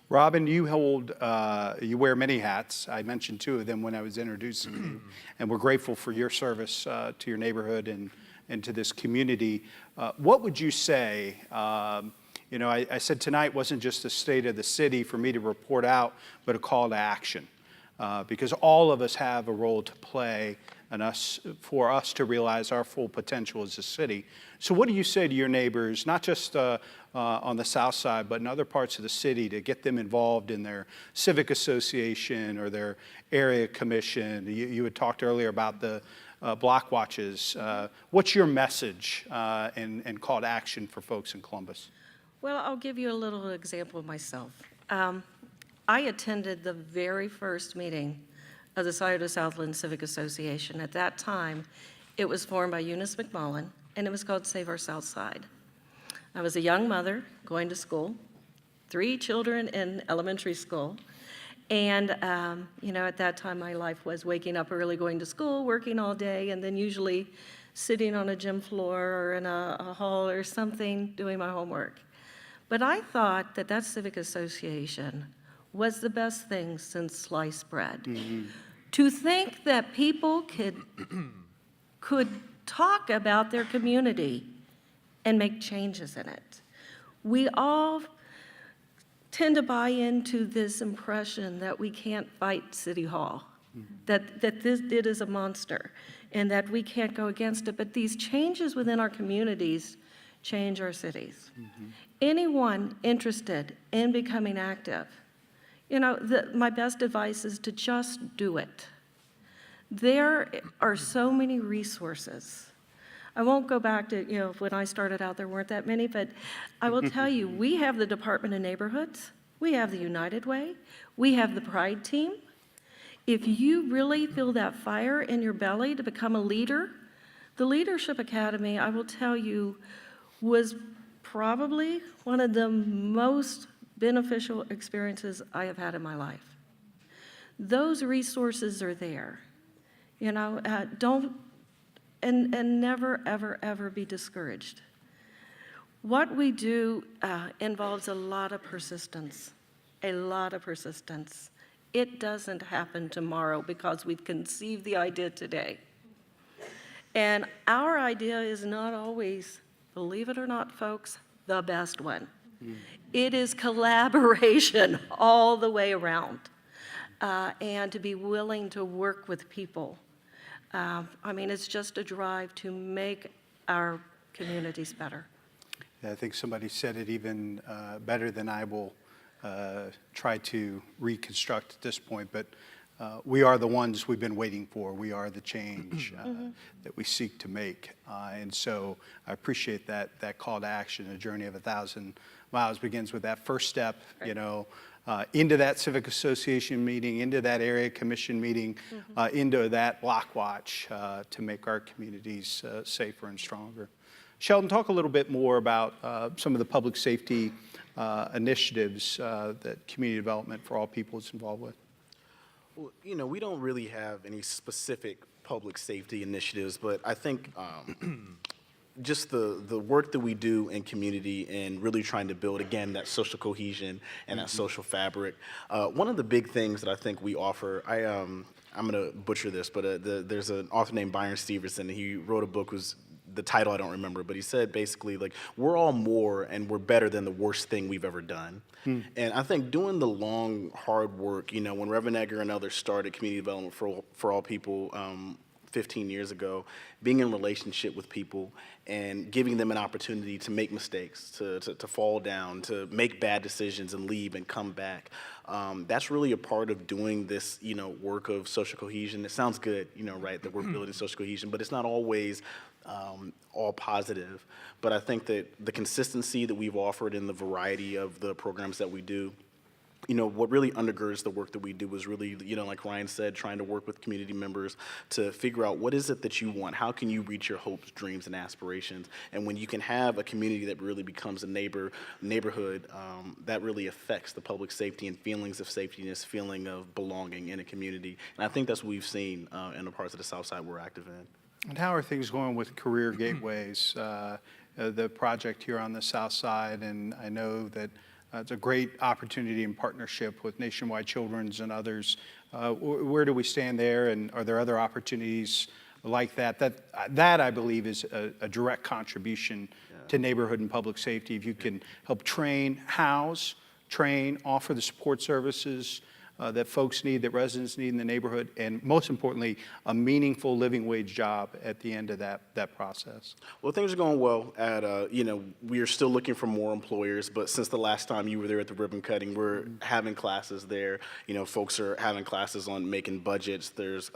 Robin, you wear many hats. I mentioned 2 of them when I was introducing you, and we're grateful for your service to your neighborhood and to this community. What would you say, I said tonight wasn't just the state of the city for me to report out, but a call to action, because all of us have a role to play for us to realize our full potential as a city. So what do you say to your neighbors, not just on the south side, but in other parts of the city, to get them involved in their civic association or their area commission? You had talked earlier about the block watches. What's your message and call to action for folks in Columbus? Well, I'll give you a little example of myself. I attended the very first meeting of the Scioto Southland Civic Association. At that time, it was formed by Eunice McMullen, and it was called Save Our South Side. I was a young mother going to school, 3 children in elementary school. And, at that time, my life was waking up early, going to school, working all day, and then usually sitting on a gym floor or in a hall or something doing my homework. But I thought that civic association was the best thing since sliced bread. Mm-hmm. To think that people could talk about their community and make changes in it. We all tend to buy into this impression that we can't fight City Hall, that it is a monster, and that we can't go against it. But these changes within our communities change our cities. Anyone interested in becoming active, my best advice is to just do it. There are so many resources. I won't go back to, when I started out, there weren't that many, but I will tell you, we have the Department of Neighborhoods, we have the United Way, we have the Pride Team. If you really feel that fire in your belly to become a leader, the Leadership Academy, I will tell you, was probably one of the most beneficial experiences I have had in my life. Those resources are there. Don't, and never, ever, ever be discouraged. What we do involves a lot of persistence, a lot of persistence. It doesn't happen tomorrow because we've conceived the idea today. And our idea is not always, believe it or not, folks, the best one. It is collaboration all the way around, and to be willing to work with people. It's just a drive to make our communities better. I think somebody said it even better than I will try to reconstruct at this point, but we are the ones we've been waiting for. We are the change that we seek to make. And so I appreciate that call to action. A journey of 1,000 miles begins with that first step, into that civic association meeting, into that area commission meeting, into that block watch to make our communities safer and stronger. Sheldon, talk a little bit more about some of the public safety initiatives that Community Development for All People is involved with. Well, we don't really have any specific public safety initiatives, but I think just the work that we do in community and really trying to build, again, that social cohesion and that social fabric. One of the big things that I think we offer, I'm going to butcher this, but there's an author named Byron Stevenson. He wrote a book, the title I don't remember, but he said basically, like, we're all more and we're better than the worst thing we've ever done. And I think doing the long, hard work, when Reverend Edgar and others started Community Development for All People 15 years ago, being in relationship with people and giving them an opportunity to make mistakes, to fall down, to make bad decisions and leave and come back. That's really a part of doing this, work of social cohesion. It sounds good, right, that we're building social cohesion, but it's not always all positive. But I think that the consistency that we've offered in the variety of the programs that we do, what really undergirds the work that we do is really, like Ryan said, trying to work with community members to figure out what is it that you want? How can you reach your hopes, dreams, and aspirations? And when you can have a community that really becomes a neighborhood, that really affects the public safety and feelings of safety and this feeling of belonging in a community. And I think that's what we've seen in the parts of the South Side we're active in. And how are things going with Career Gateways, the project here on the South Side? And I know that it's a great opportunity in partnership with Nationwide Children's and others. Where do we stand there, and are there other opportunities like that? That I believe is a direct contribution to neighborhood and public safety. If you can help train, house, offer the support services that folks need, that residents need in the neighborhood, and most importantly, a meaningful living wage job at the end of that process. Well, things are going well we are still looking for more employers, but since the last time you were there at the ribbon cutting, we're having classes there. Folks are having classes on making budgets. There's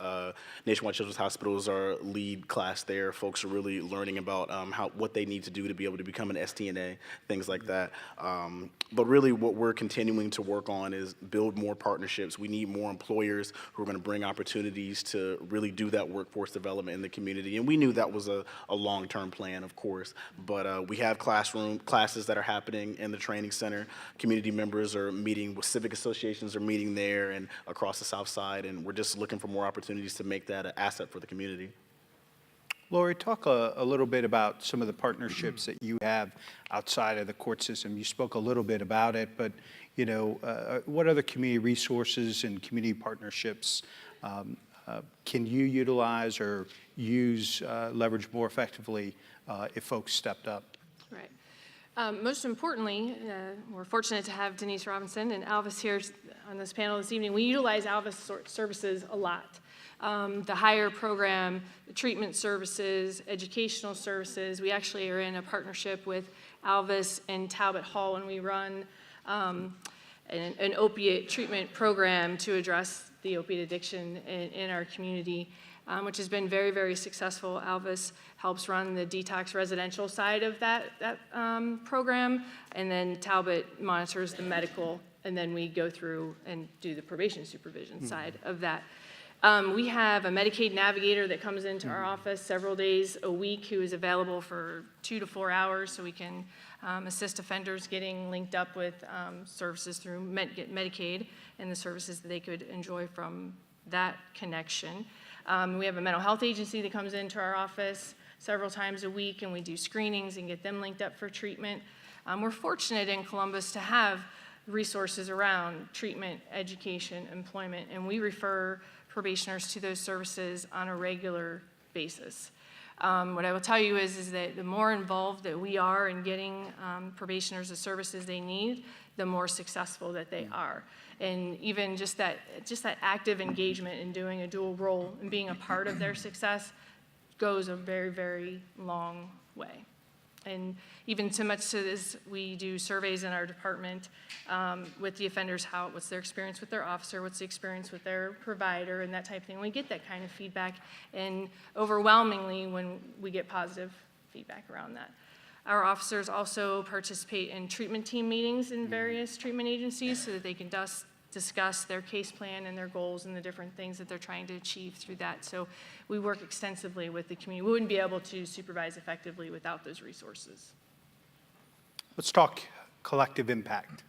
Nationwide Children's Hospital is our lead class there. Folks are really learning about what they need to do to be able to become an STNA, things like that. But really what we're continuing to work on is build more partnerships partnerships. We need more employers who are going to bring opportunities to really do that workforce development in the community. And we knew that was a long-term plan, of course. But we have classes that are happening in the training center. Community members are meeting with civic associations, are meeting there and across the South Side. And we're just looking for more opportunities to make that an asset for the community. Lori, talk a little bit about some of the partnerships that you have outside of the court system. You spoke a little bit about it, but what other community resources and community partnerships can you utilize or leverage more effectively if folks stepped up? Right. Most importantly, we're fortunate to have Denise Robinson and Alvis here on this panel this evening. We utilize Alvis services a lot. The hire program, the treatment services, educational services. We actually are in a partnership with Alvis and Talbot Hall, and we run an opiate treatment program to address the opiate addiction in our community, which has been very, very successful. Alvis helps run the detox residential side of that program, and then Talbot monitors the medical, and then we go through and do the probation supervision side of that. We have a Medicaid navigator that comes into our office several days a week who is available for 2 to 4 hours so we can assist offenders getting linked up with services through Medicaid and the services that they could enjoy from that connection. We have a mental health agency that comes into our office several times a week, and we do screenings and get them linked up for treatment. We're fortunate in Columbus to have resources around treatment, education, employment, and we refer probationers to those services on a regular basis. What I will tell you is that the more involved that we are in getting probationers the services they need, the more successful that they are. And even just that active engagement in doing a dual role and being a part of their success goes a very, very long way. And even so much to this, we do surveys in our department with the offenders, what's their experience with their officer, what's the experience with their provider, and that type of thing. We get that kind of feedback, and overwhelmingly when we get positive feedback around that. Our officers also participate in treatment team meetings in various treatment agencies so that they can discuss their case plan and their goals and the different things that they're trying to achieve through that. So we work extensively with the community. We wouldn't be able to supervise effectively without those resources. Let's talk collective impact.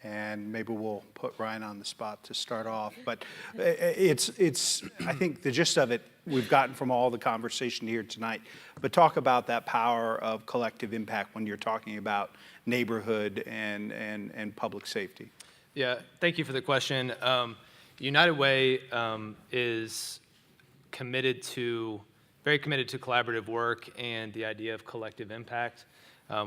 And maybe we'll put Ryan on the spot to start off. But it's I think the gist of it we've gotten from all the conversation here tonight. But talk about that power of collective impact when you're talking about neighborhood and public safety. Yeah, thank you for the question. United Way is very committed to collaborative work and the idea of collective impact.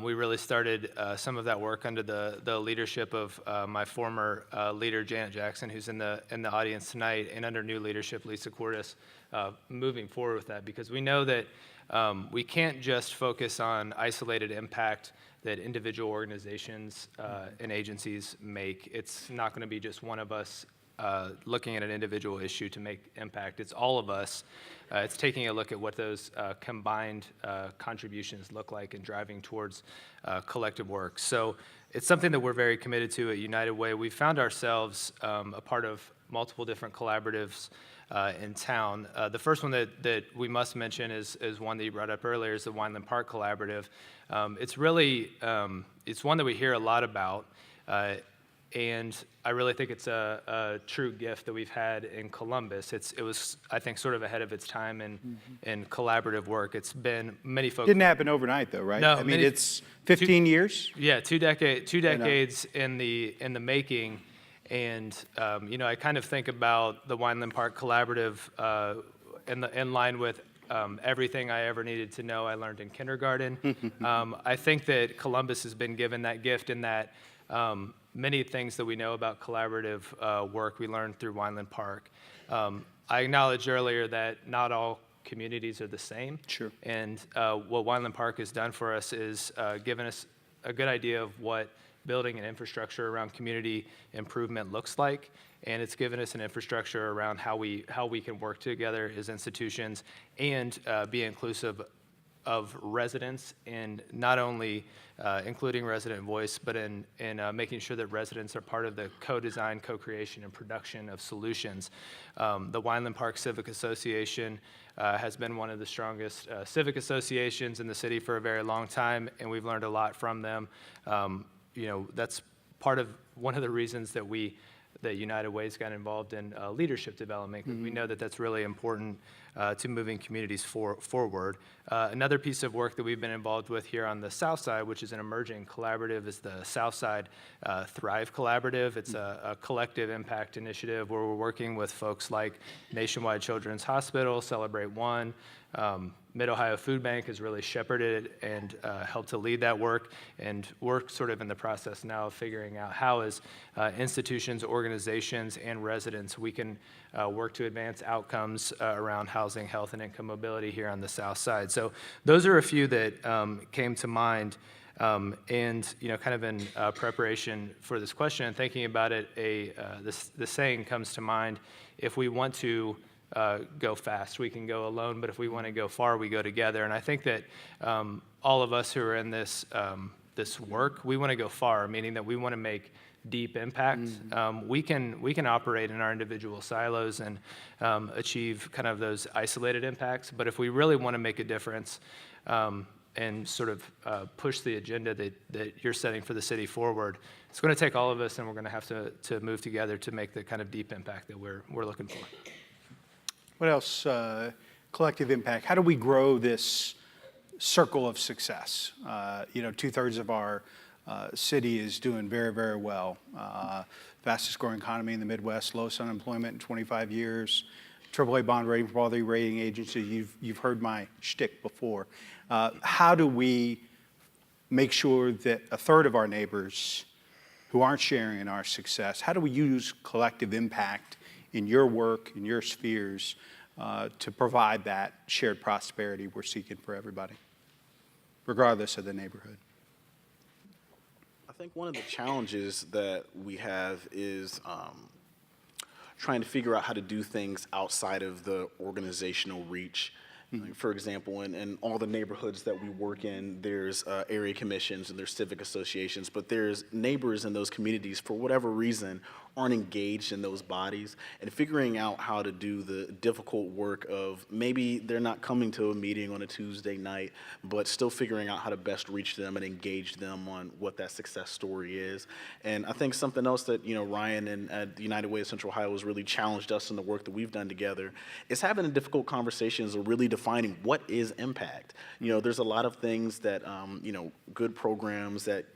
We really started some of that work under the leadership of my former leader, Janet Jackson, who's in the audience tonight, and under new leadership, Lisa Cordes, moving forward with that, because we know that we can't just focus on isolated impact that individual organizations and agencies make. It's not going to be just one of us looking at an individual issue to make impact. It's all of us. It's taking a look at what those combined contributions look like and driving towards collective work. So it's something that we're very committed to at United Way. We found ourselves a part of multiple different collaboratives in town. The first one that we must mention is one that you brought up earlier, is the Wineland Park Collaborative. It's really, it's one that we hear a lot about, and I really think it's a true gift that we've had in Columbus. It was, I think, sort of ahead of its time in collaborative work. It's been many folks. Didn't happen overnight, though, right? No, I mean, it's 15 years. Yeah, two decades in the making. And I kind of think about the Wineland Park Collaborative in line with everything I ever needed to know I learned in kindergarten. I think that Columbus has been given that gift in that many things that we know about collaborative work we learned through Wineland Park. I acknowledged earlier that not all communities are the same. Sure. And what Wineland Park has done for us is given us a good idea of what building an infrastructure around community improvement looks like, and it's given us an infrastructure around how we can work together as institutions and be inclusive of residents, and not only including resident voice, but in making sure that residents are part of the co-design, co-creation, and production of solutions. The Wineland Park Civic Association has been one of the strongest civic associations in the city for a very long time, and we've learned a lot from them. That's part of one of the reasons that United Way's got involved in leadership development, because we know that that's really important to moving communities forward. Another piece of work that we've been involved with here on the South Side, which is an emerging collaborative, is the South Side Thrive Collaborative. It's a collective impact initiative where we're working with folks like Nationwide Children's Hospital, Celebrate One. Mid-Ohio Food Bank has really shepherded and helped to lead that work, and we're sort of in the process now of figuring out how, as institutions, organizations, and residents, we can work to advance outcomes around housing, health, and income mobility here on the South Side. So those are a few that came to mind. And kind of in preparation for this question and thinking about it, the saying comes to mind: if we want to go fast, we can go alone, but if we want to go far, we go together. And I think that all of us who are in this work, we want to go far, meaning that we want to make deep impact. We can operate in our individual silos and achieve kind of those isolated impacts, but if we really want to make a difference and sort of push the agenda that you're setting for the city forward, it's going to take all of us, and we're going to have to move together to make the kind of deep impact that we're looking for. What else? Collective impact. How do we grow this circle of success? 2/3 of our city is doing very, very well. Fastest growing economy in the Midwest, lowest unemployment in 25 years, AAA bond rating from all the rating agencies. You've heard my shtick before. How do we make sure that a third of our neighbors who aren't sharing in our success, how do we use collective impact in your work, in your spheres, to provide that shared prosperity we're seeking for everybody, regardless of the neighborhood? I think one of the challenges that we have is trying to figure out how to do things outside of the organizational reach. Like, for example, in all the neighborhoods that we work in, there's area commissions and there's civic associations, but there's neighbors in those communities, for whatever reason, aren't engaged in those bodies, and figuring out how to do the difficult work of maybe they're not coming to a meeting on a Tuesday night, but still figuring out how to best reach them and engage them on what that success story is. And I think something else that, Ryan and at the United Way of Central Ohio has really challenged us in the work that we've done together is having the difficult conversations of really defining what is impact. There's a lot of things that, good programs that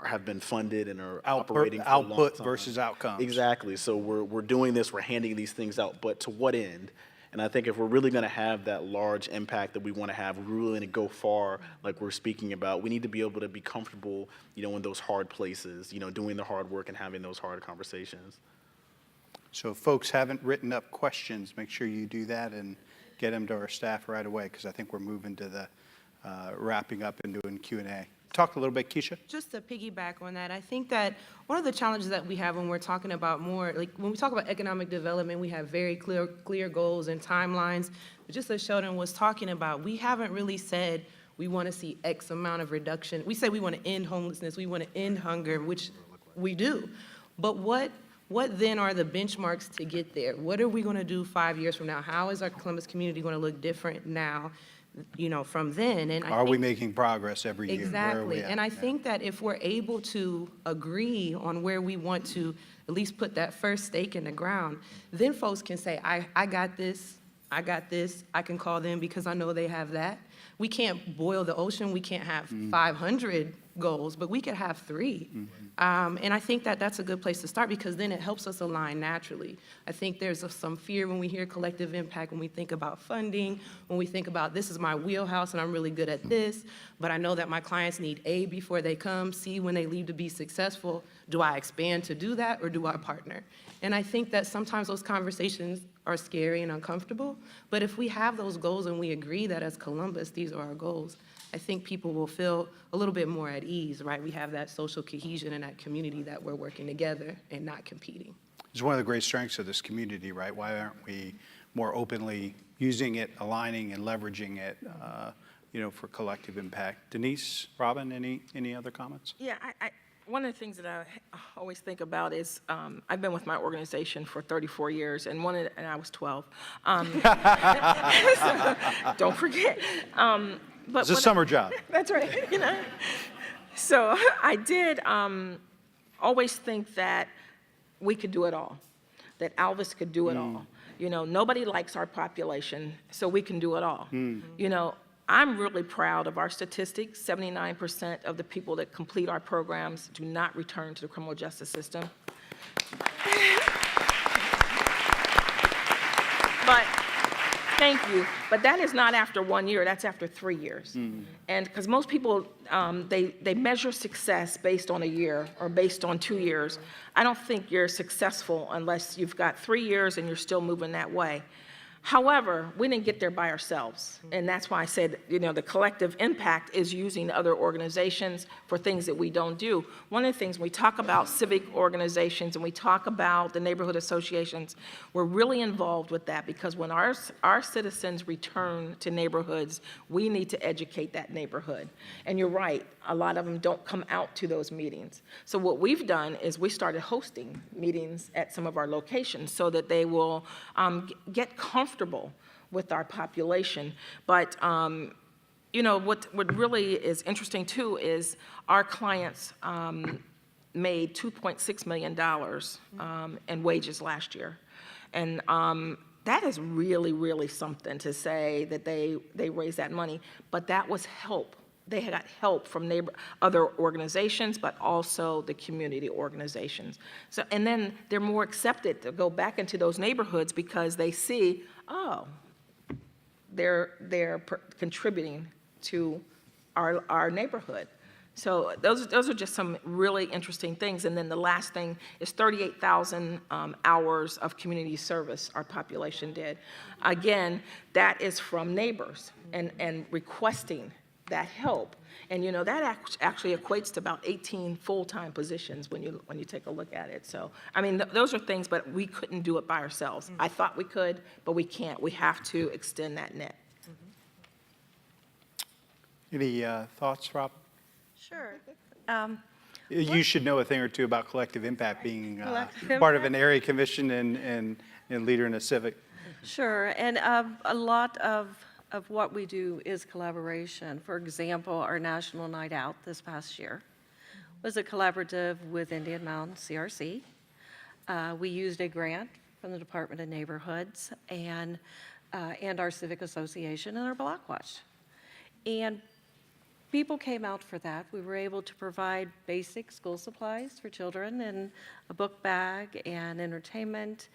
have been funded and are operating for a long output time. versus outcomes. Exactly. So we're doing this, we're handing these things out, but to what end? And I think if we're really going to have that large impact that we want to have, we're really going to go far, like we're speaking about, we need to be able to be comfortable, in those hard places, doing the hard work and having those hard conversations. So if folks haven't written up questions, make sure you do that and get them to our staff right away, because I think we're moving to the wrapping up and doing Q&A. Talk a little bit, Keisha. Just to piggyback on that, I think that one of the challenges that we have when we're talking about when we talk about economic development, we have very clear goals and timelines. But just as Sheldon was talking about, we haven't really said we want to see X amount of reduction. We say we want to end homelessness, we want to end hunger, which we do. But what then are the benchmarks to get there? What are we going to do 5 years from now? How is our Columbus community going to look different now, from then? And Are we making progress every year? Exactly. Where are we at? And I think that if we're able to agree on where we want to at least put that first stake in the ground, then folks can say, I got this, I can call them because I know they have that. We can't boil the ocean, we can't have 500 goals, but we could have 3. And I think that that's a good place to start, because then it helps us align naturally. I think there's some fear when we hear collective impact, when we think about funding, when we think about this is my wheelhouse and I'm really good at this, but I know that my clients need A before they come, C when they leave to be successful. Do I expand to do that, or do I partner? And I think that sometimes those conversations are scary and uncomfortable, but if we have those goals and we agree that as Columbus, these are our goals, I think people will feel a little bit more at ease, right? We have that social cohesion and that community that we're working together and not competing. It's one of the great strengths of this community, right? Why aren't we more openly using it, aligning and leveraging it for collective impact. Denise, Robin, any other comments? Yeah, one of the things that I always think about is I've been with my organization for 34 years, and I was 12. So, don't forget. It's a summer job. That's right. So I did always think that we could do it all, that Alvis could do it all. Nobody likes our population, so we can do it all. I'm really proud of our statistics. 79% of the people that complete our programs do not return to the criminal justice system. But, thank you. But that is not after 1 year, that's after 3 years. And because most people, they measure success based on a year or based on 2 years. I don't think you're successful unless you've got 3 years and you're still moving that way. However, we didn't get there by ourselves, and that's why I said, the collective impact is using other organizations for things that we don't do. One of the things, when we talk about civic organizations and we talk about the neighborhood associations, we're really involved with that because when our citizens return to neighborhoods, we need to educate that neighborhood. And you're right, a lot of them don't come out to those meetings. So what we've done is we started hosting meetings at some of our locations so that they will get comfortable with our population. But what really is interesting too is our clients made $2.6 million in wages last year. And that is really, really something to say that they raised that money. But that was help. They got help from other organizations, but also the community organizations. So, and then they're more accepted to go back into those neighborhoods because they see, oh, they're contributing to our neighborhood. So those are just some really interesting things. And then the last thing is 38,000 hours of community service our population did. Again, that is from neighbors and requesting that help. And that actually equates to about 18 full-time positions when you take a look at it. So, I mean, those are things, but we couldn't do it by ourselves. I thought we could, but we can't. We have to extend that net. Any thoughts, Rob? Sure. You should know a thing or two about collective impact, being part of an area commission and leader in a civic. Sure, and a lot of what we do is collaboration. For example, our National Night Out this past year was a collaborative with Indian Mountain CRC. We used a grant from the Department of Neighborhoods and our Civic Association and our Block Watch. And people came out for that. We were able to provide basic school supplies for children and a book bag and entertainment.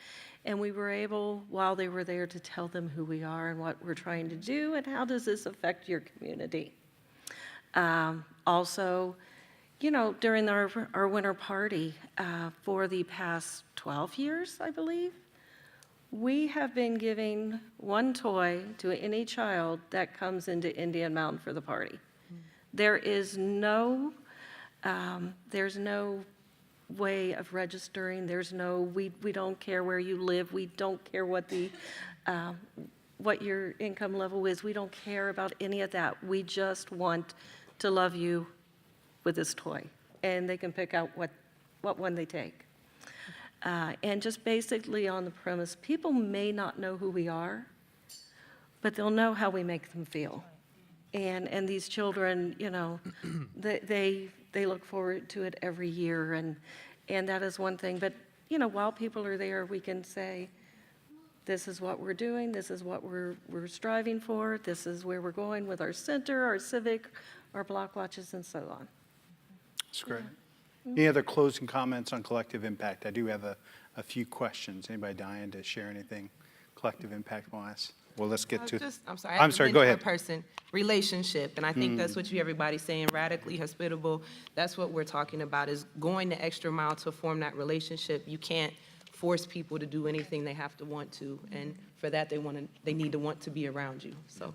And we were able, while they were there, to tell them who we are and what we're trying to do and how does this affect your community. Also, during our winter party for the past 12 years, I believe, we have been giving one toy to any child that comes into Indian Mountain for the party. There's no way of registering. We don't care where you live. We don't care what your income level is. We don't care about any of that. We just want to love you with this toy. And they can pick out what one they take. And just basically on the premise, people may not know who we are, but they'll know how we make them feel. And these children, they look forward to it every year, and that is one thing. But, while people are there, we can say, this is what we're doing, this is what we're striving for, this is where we're going with our center, our civic, our block watches, and so on. That's great. Any other closing comments on collective impact? I do have a few questions. Anybody dying to share anything collective impact-wise? Well, let's get to. I'm sorry. Go ahead. Person, relationship, and I think that's what everybody's saying. Radically hospitable. That's what we're talking about. Is going the extra mile to form that relationship. You can't force people to do anything they have to want to, and for that they need to want to be around you. So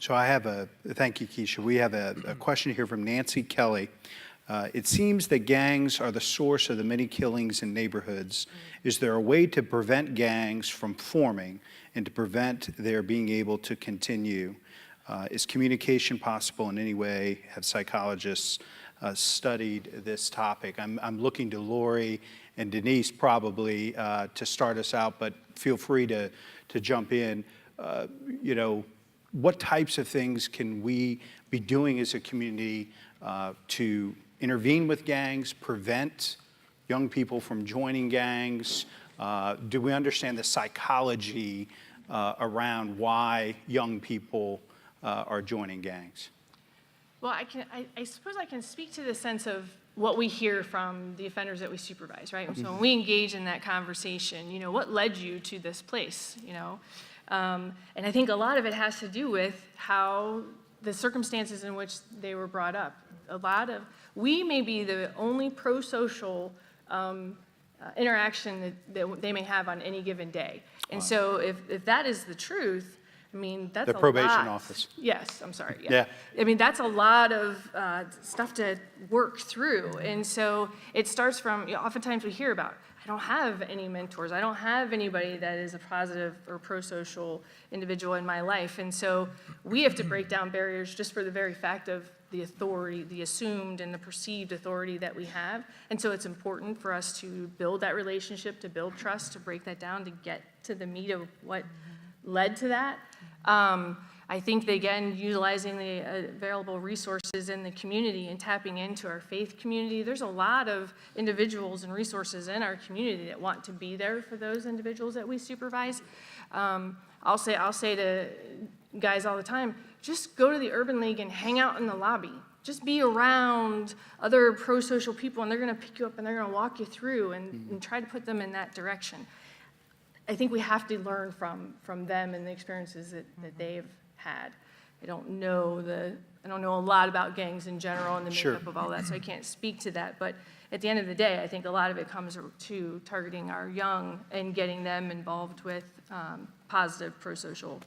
I have thank you, Keisha. We have a question here from Nancy Kelly. It seems that gangs are the source of the many killings in neighborhoods. Is there a way to prevent gangs from forming and to prevent their being able to continue? Is communication possible in any way? Have psychologists studied this topic? I'm looking to Lori and Denise probably to start us out, but feel free to jump in. You know, what types of things can we be doing as a community to intervene with gangs, prevent young people from joining gangs? Do we understand the psychology around why young people are joining gangs? Well, I suppose I can speak to the sense of what we hear from the offenders that we supervise, right? So when we engage in that conversation, you know, what led you to this place, you know? And I think a lot of it has to do with how the circumstances in which they were brought up. We may be the only pro-social interaction that they may have on any given day. And so if that is the truth, I mean, that's a lot. The probation office. Yes, I'm sorry. Yeah. I mean, that's a lot of stuff to work through. And so it starts from, you know, oftentimes we hear about, I don't have any mentors. I don't have anybody that is a positive or pro-social individual in my life. And so we have to break down barriers just for the very fact of the authority, the assumed and the perceived authority that we have. And so it's important for us to build that relationship, to build trust, to break that down, to get to the meat of what led to that. I think that, again, utilizing the available resources in the community and tapping into our faith community, there's a lot of individuals and resources in our community that want to be there for those individuals that we supervise. I'll say to guys all the time, just go to the Urban League and hang out in the lobby. Just be around other pro-social people, and they're going to pick you up and they're going to walk you through and try to put them in that direction. I think we have to learn from them and the experiences that they've had. I don't know a lot about gangs in general and the makeup of all that, so I can't speak to that. But at the end of the day, I think a lot of it comes to targeting our young and getting them involved with positive pro-social.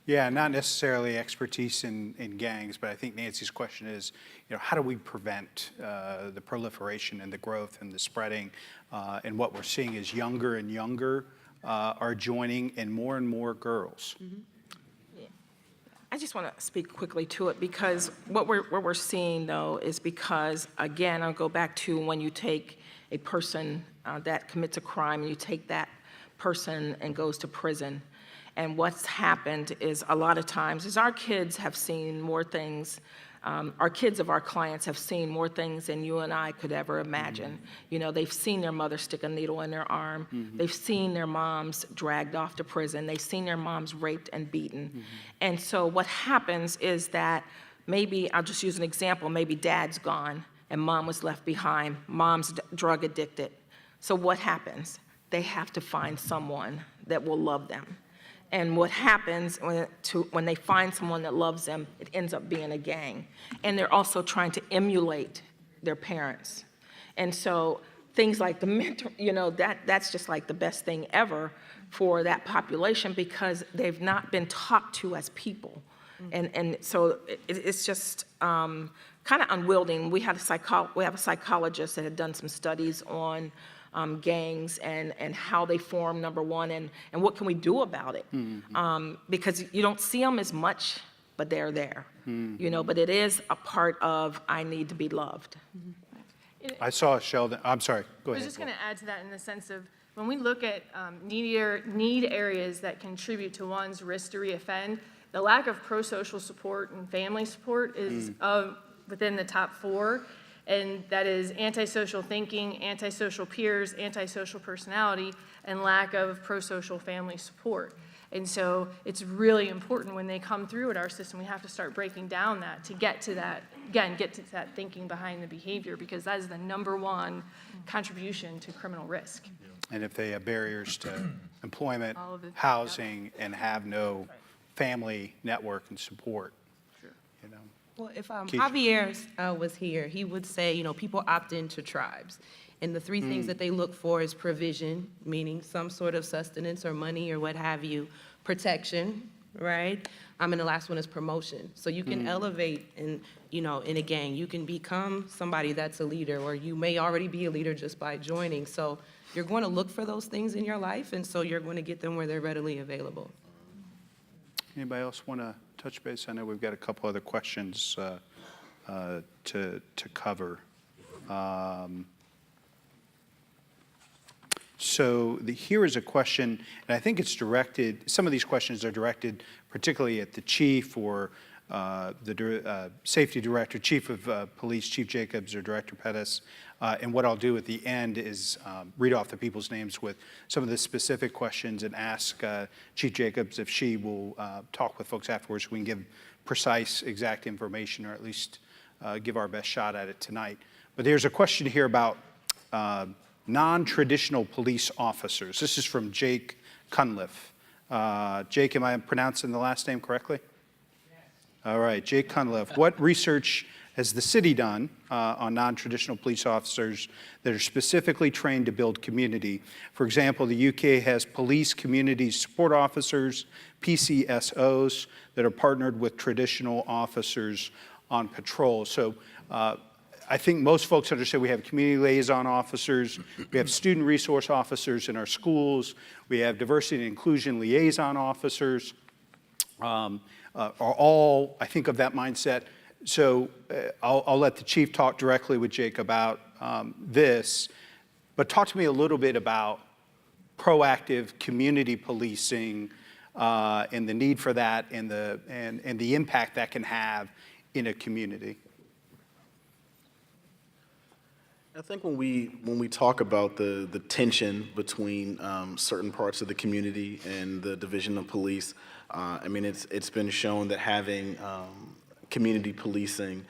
Yeah, not necessarily expertise in gangs, but I think Nancy's question is, you know, how do we prevent the proliferation and the growth and the spreading? And what we're seeing is younger and younger are joining, and more girls. Mm-hmm. Yeah. I just want to speak quickly to it, because what we're seeing, though, is because, again, I'll go back to when you take a person that commits a crime and you take that person and goes to prison. And what's happened is a lot of times is our kids have seen more things. Our kids of our clients have seen more things than you and I could ever imagine. You know, they've seen their mother stick a needle in their arm. They've seen their moms dragged off to prison. They've seen their moms raped and beaten. And so what happens is that maybe, I'll just use an example, maybe dad's gone and mom was left behind. Mom's drug addicted. So what happens? They have to find someone that will love them. And what happens when they find someone that loves them, it ends up being a gang. And they're also trying to emulate their parents. And so things like the mentor, you know, that's just like the best thing ever for that population, because they've not been talked to as people. And so it's just kind of unwielding. We have a psychologist that had done some studies on gangs and how they form, number one, and what can we do about it? Because you don't see them as much, but they're there. You know, but it is a part of, I need to be loved. I saw Sheldon, I'm sorry, go ahead. I was just going to add to that in the sense of, when we look at need areas that contribute to one's risk to reoffend, the lack of pro-social support and family support is within the top 4. And that is antisocial thinking, antisocial peers, antisocial personality, and lack of pro-social family support. And so it's really important when they come through at our system, we have to start breaking down that to get to that, again, get to that thinking behind the behavior, because that is the #1 contribution to criminal risk. And if they have barriers to employment, housing, and have no family network and support, you know. Well, if Javier was here, he would say, you know, people opt into tribes. And the 3 things that they look for is provision, meaning some sort of sustenance or money or what have you, protection, right? And the last one is promotion. So you can elevate in a gang. You can become somebody that's a leader, or you may already be a leader just by joining. So you're going to look for those things in your life, and so you're going to get them where they're readily available. Anybody else want to touch base? I know we've got a couple other questions to cover. So here is a question, and I think it's directed, some of these questions are directed particularly at the chief or the safety director, chief of police, Chief Jacobs, or Director Pettis. And what I'll do at the end is read off the people's names with some of the specific questions and ask Chief Jacobs if she will talk with folks afterwards so we can give precise, exact information, or at least give our best shot at it tonight. But there's a question here about non-traditional police officers. This is from Jake Cunliffe. Jake, am I pronouncing the last name correctly? Yes. All right, Jake Cunliffe. What research has the city done on non-traditional police officers that are specifically trained to build community? For example, the UK has police community support officers, PCSOs, that are partnered with traditional officers on patrol. So I think most folks understand we have community liaison officers, we have student resource officers in our schools, we have diversity and inclusion liaison officers, are all, I think, of that mindset. So I'll let the chief talk directly with Jake about this, but talk to me a little bit about proactive community policing and the need for that and the impact that can have in a community. I think when we talk about the tension between certain parts of the community and the division of police, I mean, it's been shown that having community policing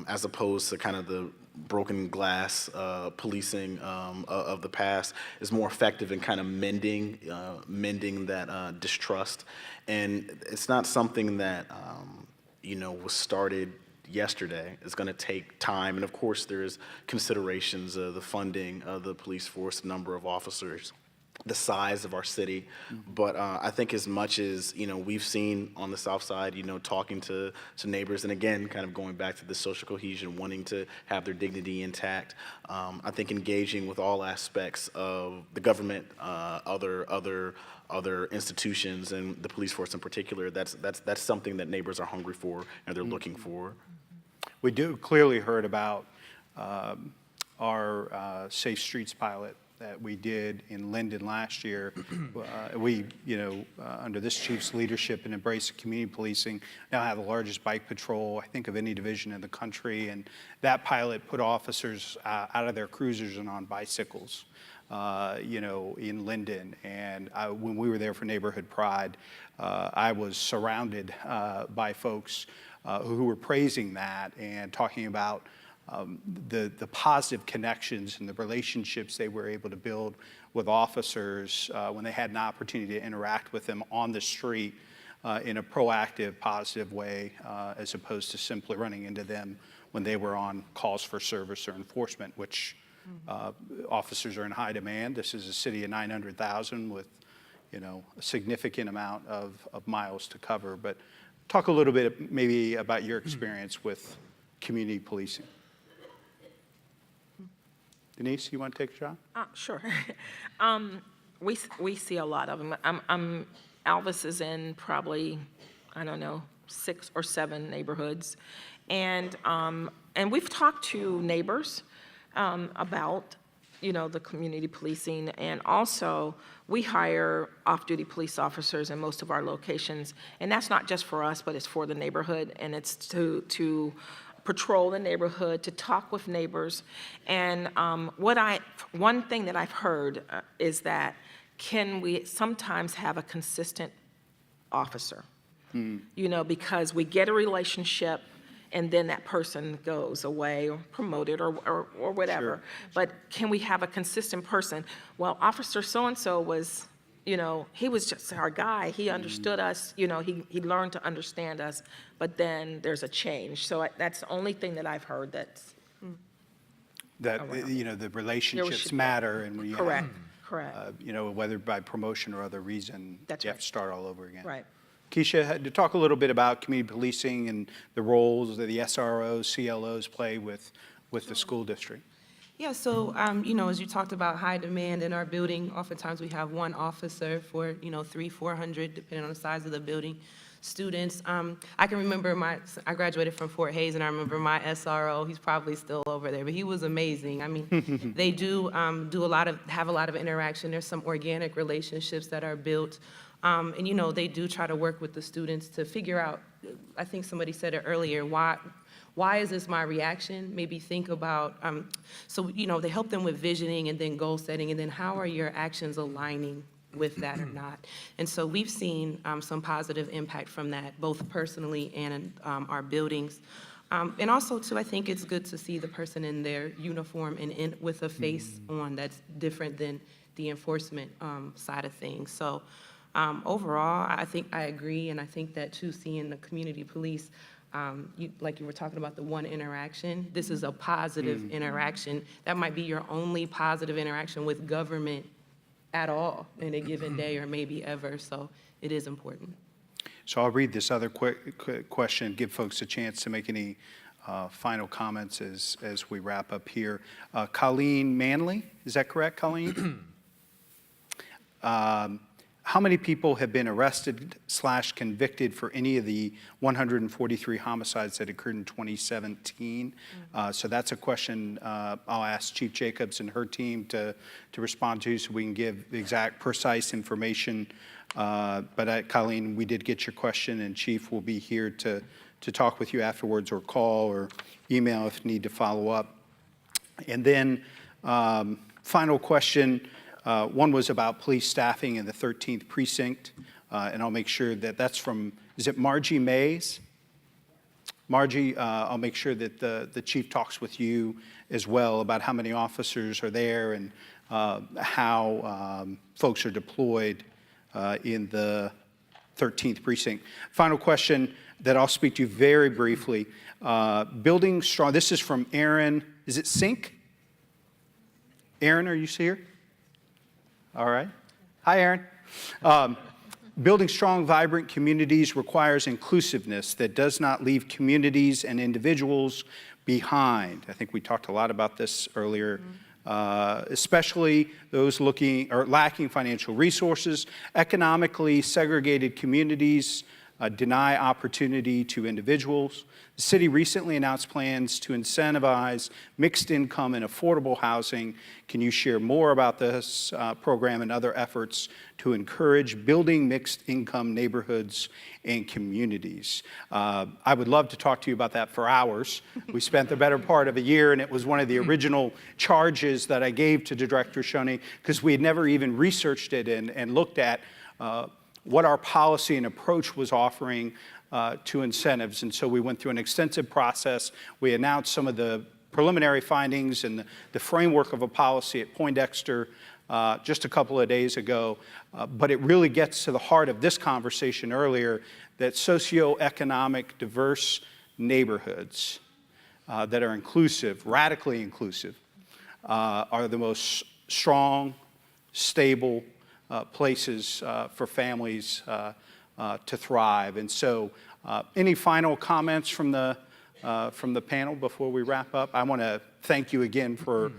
as opposed to kind of the broken glass policing of the past is more effective in kind of mending that distrust. And it's not something that was started yesterday. It's going to take time, and of course there's considerations of the funding of the police force, the number of officers, the size of our city. But I think as much as we've seen on the south side, talking to neighbors, and again kind of going back to the social cohesion, wanting to have their dignity intact, I think engaging with all aspects of the government, other institutions, and the police force in particular, that's something that neighbors are hungry for and they're looking for. We clearly heard about our Safe Streets pilot that we did in Linden last year. We, under this chief's leadership and embrace of community policing, now have the largest bike patrol, I think, of any division in the country. And that pilot put officers out of their cruisers and on bicycles, in Linden. And when we were there for Neighborhood Pride, I was surrounded by folks who were praising that and talking about the positive connections and the relationships they were able to build with officers when they had an opportunity to interact with them on the street in a proactive, positive way, as opposed to simply running into them when they were on calls for service or enforcement, which officers are in high demand. This is a city of 900,000 with a significant amount of miles to cover. But talk a little bit maybe about your experience with community policing. Denise, you want to take a shot? Sure. We see a lot of them. Alvis is in probably, 6 or 7 neighborhoods. And we've talked to neighbors about, the community policing. And also, we hire off-duty police officers in most of our locations. And that's not just for us, but it's for the neighborhood. And it's to patrol the neighborhood, to talk with neighbors. And one thing that I've heard is that can we sometimes have a consistent officer? Because we get a relationship and then that person goes away or promoted or whatever. Sure. But can we have a consistent person? Well, Officer so-and-so was, he was just our guy. He understood us, he learned to understand us, but then there's a change. So that's the only thing that I've heard that's that, the relationships matter. And when you correct. Whether by promotion or other reason, that's you right. have to start all over again. Right. Keisha, to talk a little bit about community policing and the roles that the SROs, CLOs play with the school district. Yeah, so, as you talked about high demand in our building, oftentimes we have one officer for, 300, 400, depending on the size of the building, students. I can remember I graduated from Fort Hayes, and I remember my SRO, he's probably still over there, but he was amazing. I mean, they have a lot of interaction. There's some organic relationships that are built. And, they do try to work with the students to figure out, I think somebody said it earlier, why is this my reaction? Maybe think about, they help them with visioning and then goal setting, and then how are your actions aligning with that or not? And so we've seen some positive impact from that, both personally and in our buildings. And also, too, I think it's good to see the person in their uniform and with a face on that's different than the enforcement side of things. So overall, I think I agree, and I think that, too, seeing the community police, like you were talking about the one interaction, this is a positive interaction. That might be your only positive interaction with government at all in a given day or maybe ever, so it is important. So I'll read this other quick question, give folks a chance to make any final comments as we wrap up here. Colleen Manley, is that correct, Colleen? How many people have been arrested/convicted for any of the 143 homicides that occurred in 2017? So that's a question I'll ask Chief Jacobs and her team to respond to, so we can give exact, precise information. But Colleen, we did get your question, and Chief will be here to talk with you afterwards, or call or email if you need to follow up. And then final question. One was about police staffing in the 13th precinct, and I'll make sure that that's from, is it Margie Mays? Margie, I'll make sure that the chief talks with you as well about how many officers are there and how folks are deployed in the 13th precinct. Final question that I'll speak to you very briefly. Building strong, this is from Aaron, is it Sink? Aaron, are you here? All right. Hi, Aaron. Building strong, vibrant communities requires inclusiveness that does not leave communities and individuals behind. I think we talked a lot about this earlier, especially those lacking financial resources. Economically segregated communities deny opportunity to individuals. The city recently announced plans to incentivize mixed income and affordable housing. Can you share more about this program and other efforts to encourage building mixed income neighborhoods and communities? I would love to talk to you about that for hours. We spent the better part of a year, and it was one of the original charges that I gave to Director Shoney, because we had never even researched it and looked at what our policy and approach was offering to incentives. And so we went through an extensive process. We announced some of the preliminary findings and the framework of a policy at Poindexter just a couple of days ago. But it really gets to the heart of this conversation earlier, that socioeconomic diverse neighborhoods that are inclusive, radically inclusive, are the most strong, stable places for families to thrive. And so any final comments from the panel before we wrap up? I want to thank you again for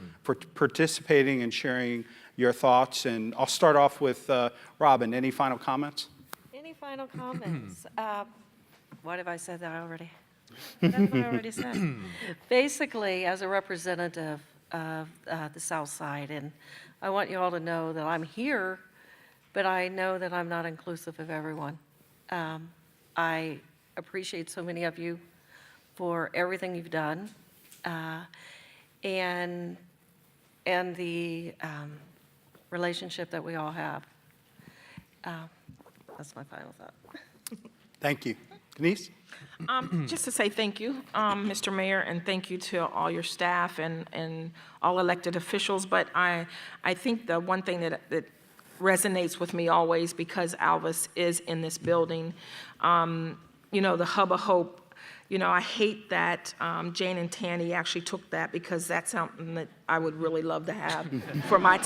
participating and sharing your thoughts. And I'll start off with Robin. Any final comments? Any final comments? What have I said that already? What have I already said? Basically, as a representative of the South Side, and I want you all to know that I'm here, but I know that I'm not inclusive of everyone. I appreciate so many of you for everything you've done, and the relationship that we all have. That's my final thought. Thank you. Denise? Just to say thank you, Mr. Mayor, and thank you to all your staff and all elected officials. But I think the one thing that resonates with me always, because Alvis is in this building, the Hub of Hope. I hate that Jane and Tanny actually took that, because that's something that I would really love to have for my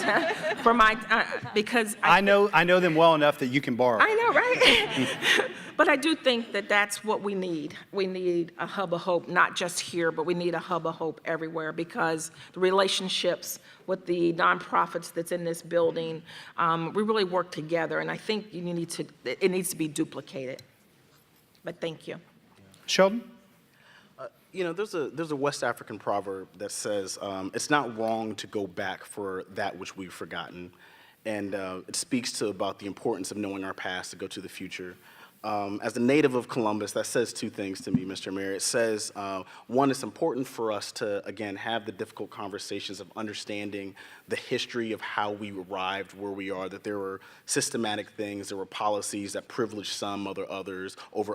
because I know them well enough that you can borrow. I know, right? But I do think that that's what we need. We need a hub of hope, not just here, but we need a hub of hope everywhere, because the relationships with the nonprofits that's in this building, we really work together, and I think it needs to be duplicated. But thank you. Sheldon? You know, there's a West African proverb that says, it's not wrong to go back for that which we've forgotten. And it speaks to about the importance of knowing our past to go to the future. As a native of Columbus, that says two things to me, Mr. Mayor. It says, one, it's important for us to, again, have the difficult conversations of understanding the history of how we arrived where we are, that there were systematic things, there were policies that privileged some over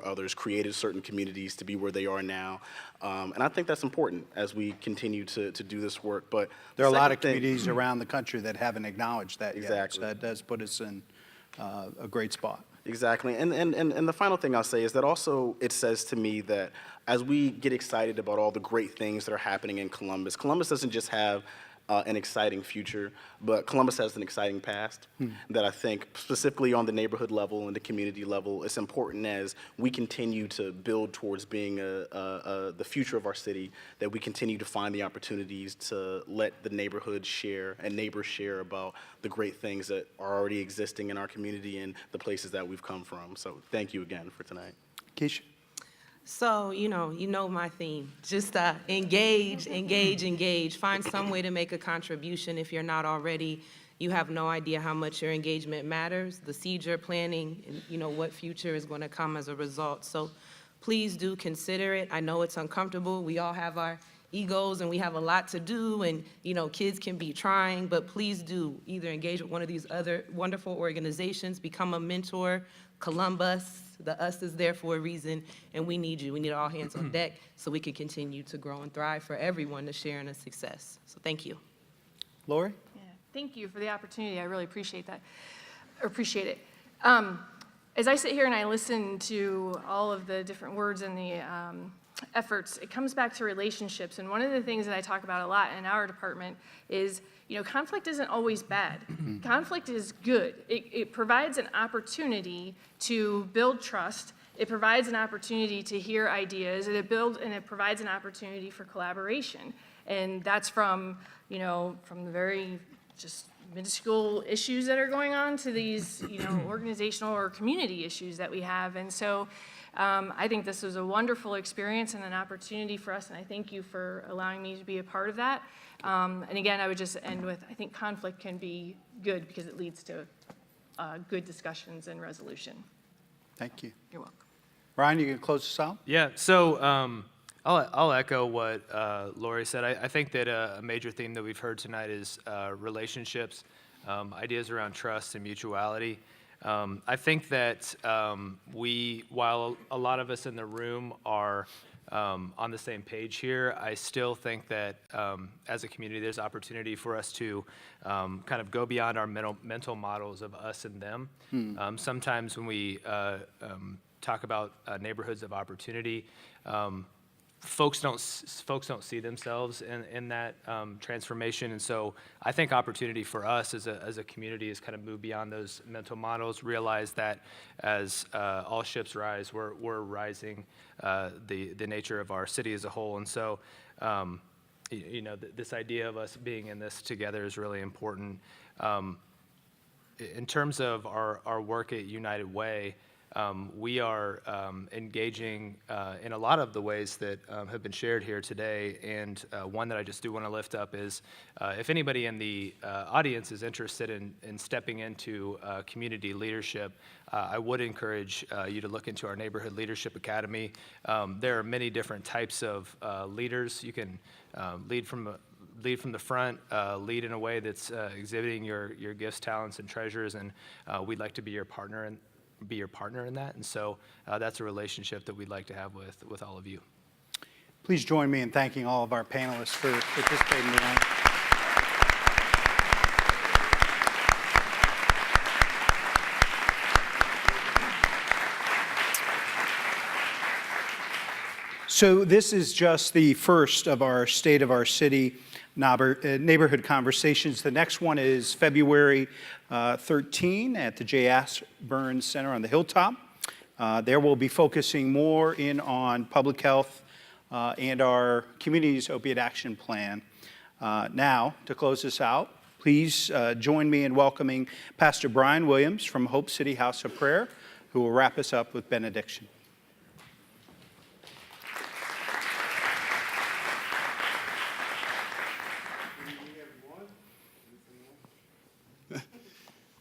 others, created certain communities to be where they are now. And I think that's important as we continue to do this work. But there are a lot of communities around the country that haven't acknowledged that exactly. yet. So that does put us in a great spot. Exactly, and the final thing I'll say is that also it says to me that as we get excited about all the great things that are happening in Columbus, Columbus doesn't just have an exciting future, but Columbus has an exciting past that I think specifically on the neighborhood level and the community level, it's important as we continue to build towards being the future of our city, that we continue to find the opportunities to let the neighborhood share and neighbors share about the great things that are already existing in our community and the places that we've come from. So thank you again for tonight. Keisha? So, you know my theme. Just engage, engage, engage. Find some way to make a contribution if you're not already. You have no idea how much your engagement matters, the seed you're planting, and what future is going to come as a result. So please do consider it. I know it's uncomfortable. We all have our egos and we have a lot to do, and kids can be trying, but please do either engage with one of these other wonderful organizations, become a mentor. Columbus, the us is there for a reason, and we need you. We need all hands on deck so we can continue to grow and thrive for everyone to share in a success. So thank you. Lori? Yeah, thank you for the opportunity. I really appreciate that. Appreciate it. As I sit here and I listen to all of the different words and the efforts, it comes back to relationships. And one of the things that I talk about a lot in our department is, conflict isn't always bad. Conflict is good. It provides an opportunity to build trust. It provides an opportunity to hear ideas, and it provides an opportunity for collaboration. And that's from the very just minuscule issues that are going on to these, organizational or community issues that we have. And so I think this was a wonderful experience and an opportunity for us, and I thank you for allowing me to be a part of that. And again, I would just end with, I think conflict can be good because it leads to good discussions and resolution. Thank you. You're welcome. Ryan, you can close us out? Yeah, so I'll echo what Lori said. I think that a major theme that we've heard tonight is relationships, ideas around trust and mutuality. I think that while a lot of us in the room are on the same page here, I still think that as a community, there's opportunity for us to kind of go beyond our mental models of us and them. Sometimes when we talk about neighborhoods of opportunity, folks don't see themselves in that transformation, and so I think opportunity for us as a community is kind of move beyond those mental models, realize that as all ships rise, we're rising the nature of our city as a whole, and so this idea of us being in this together is really important. In terms of our work at United Way, we are engaging in a lot of the ways that have been shared here today, and one that I just do want to lift up is if anybody in the audience is interested in stepping into community leadership, I would encourage you to look into our Neighborhood Leadership Academy. There are many different types of leaders. You can lead from the front, lead in a way that's exhibiting your gifts, talents, and treasures, and we'd like to be your partner in that, and so that's a relationship that we'd like to have with all of you. Please join me in thanking all of our panelists for participating tonight. So this is just the first of our State of Our City neighborhood conversations. The next one is February 13 at the J. Ashburn Center on the Hilltop. There we'll be focusing more in on public health and our community's opiate action plan. Now, to close this out, please join me in welcoming Pastor Brian Williams from Hope City House of Prayer, who will wrap us up with benediction.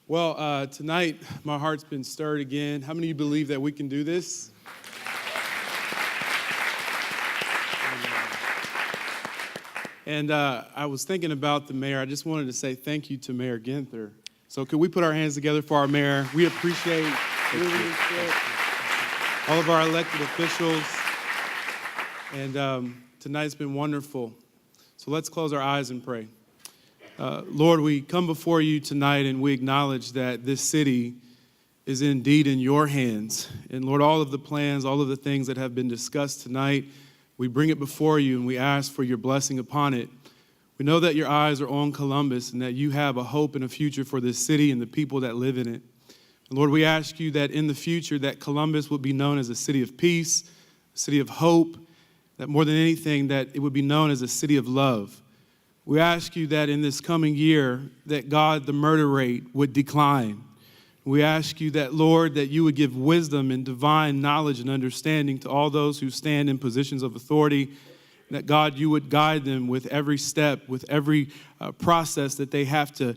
Well, tonight my heart's been stirred again. How many of you believe that we can do this? And I was thinking about the mayor. I just wanted to say thank you to Mayor Ginther. So could we put our hands together for our mayor? We appreciate your leadership, all of our elected officials. And tonight's been wonderful. So let's close our eyes and pray. Lord, we come before you tonight and we acknowledge that this city is indeed in your hands. And Lord, all of the plans, all of the things that have been discussed tonight, we bring it before you and we ask for your blessing upon it. We know that your eyes are on Columbus and that you have a hope and a future for this city and the people that live in it. And Lord, we ask you that in the future that Columbus would be known as a city of peace, a city of hope, that more than anything that it would be known as a city of love. We ask you that in this coming year that God, the murder rate would decline. We ask you that, Lord, that you would give wisdom and divine knowledge and understanding to all those who stand in positions of authority, that, God, you would guide them with every step, with every process that they have to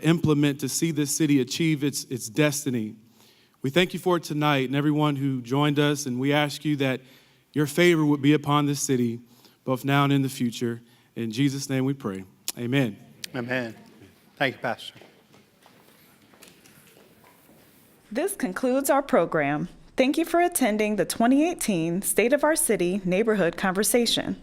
implement to see this city achieve its destiny. We thank you for it tonight and everyone who joined us, and we ask you that your favor would be upon this city, both now and in the future. In Jesus' name we pray. Amen. Amen. Thank you, Pastor. This concludes our program. Thank you for attending the 2018 State of Our City Neighborhood Conversation.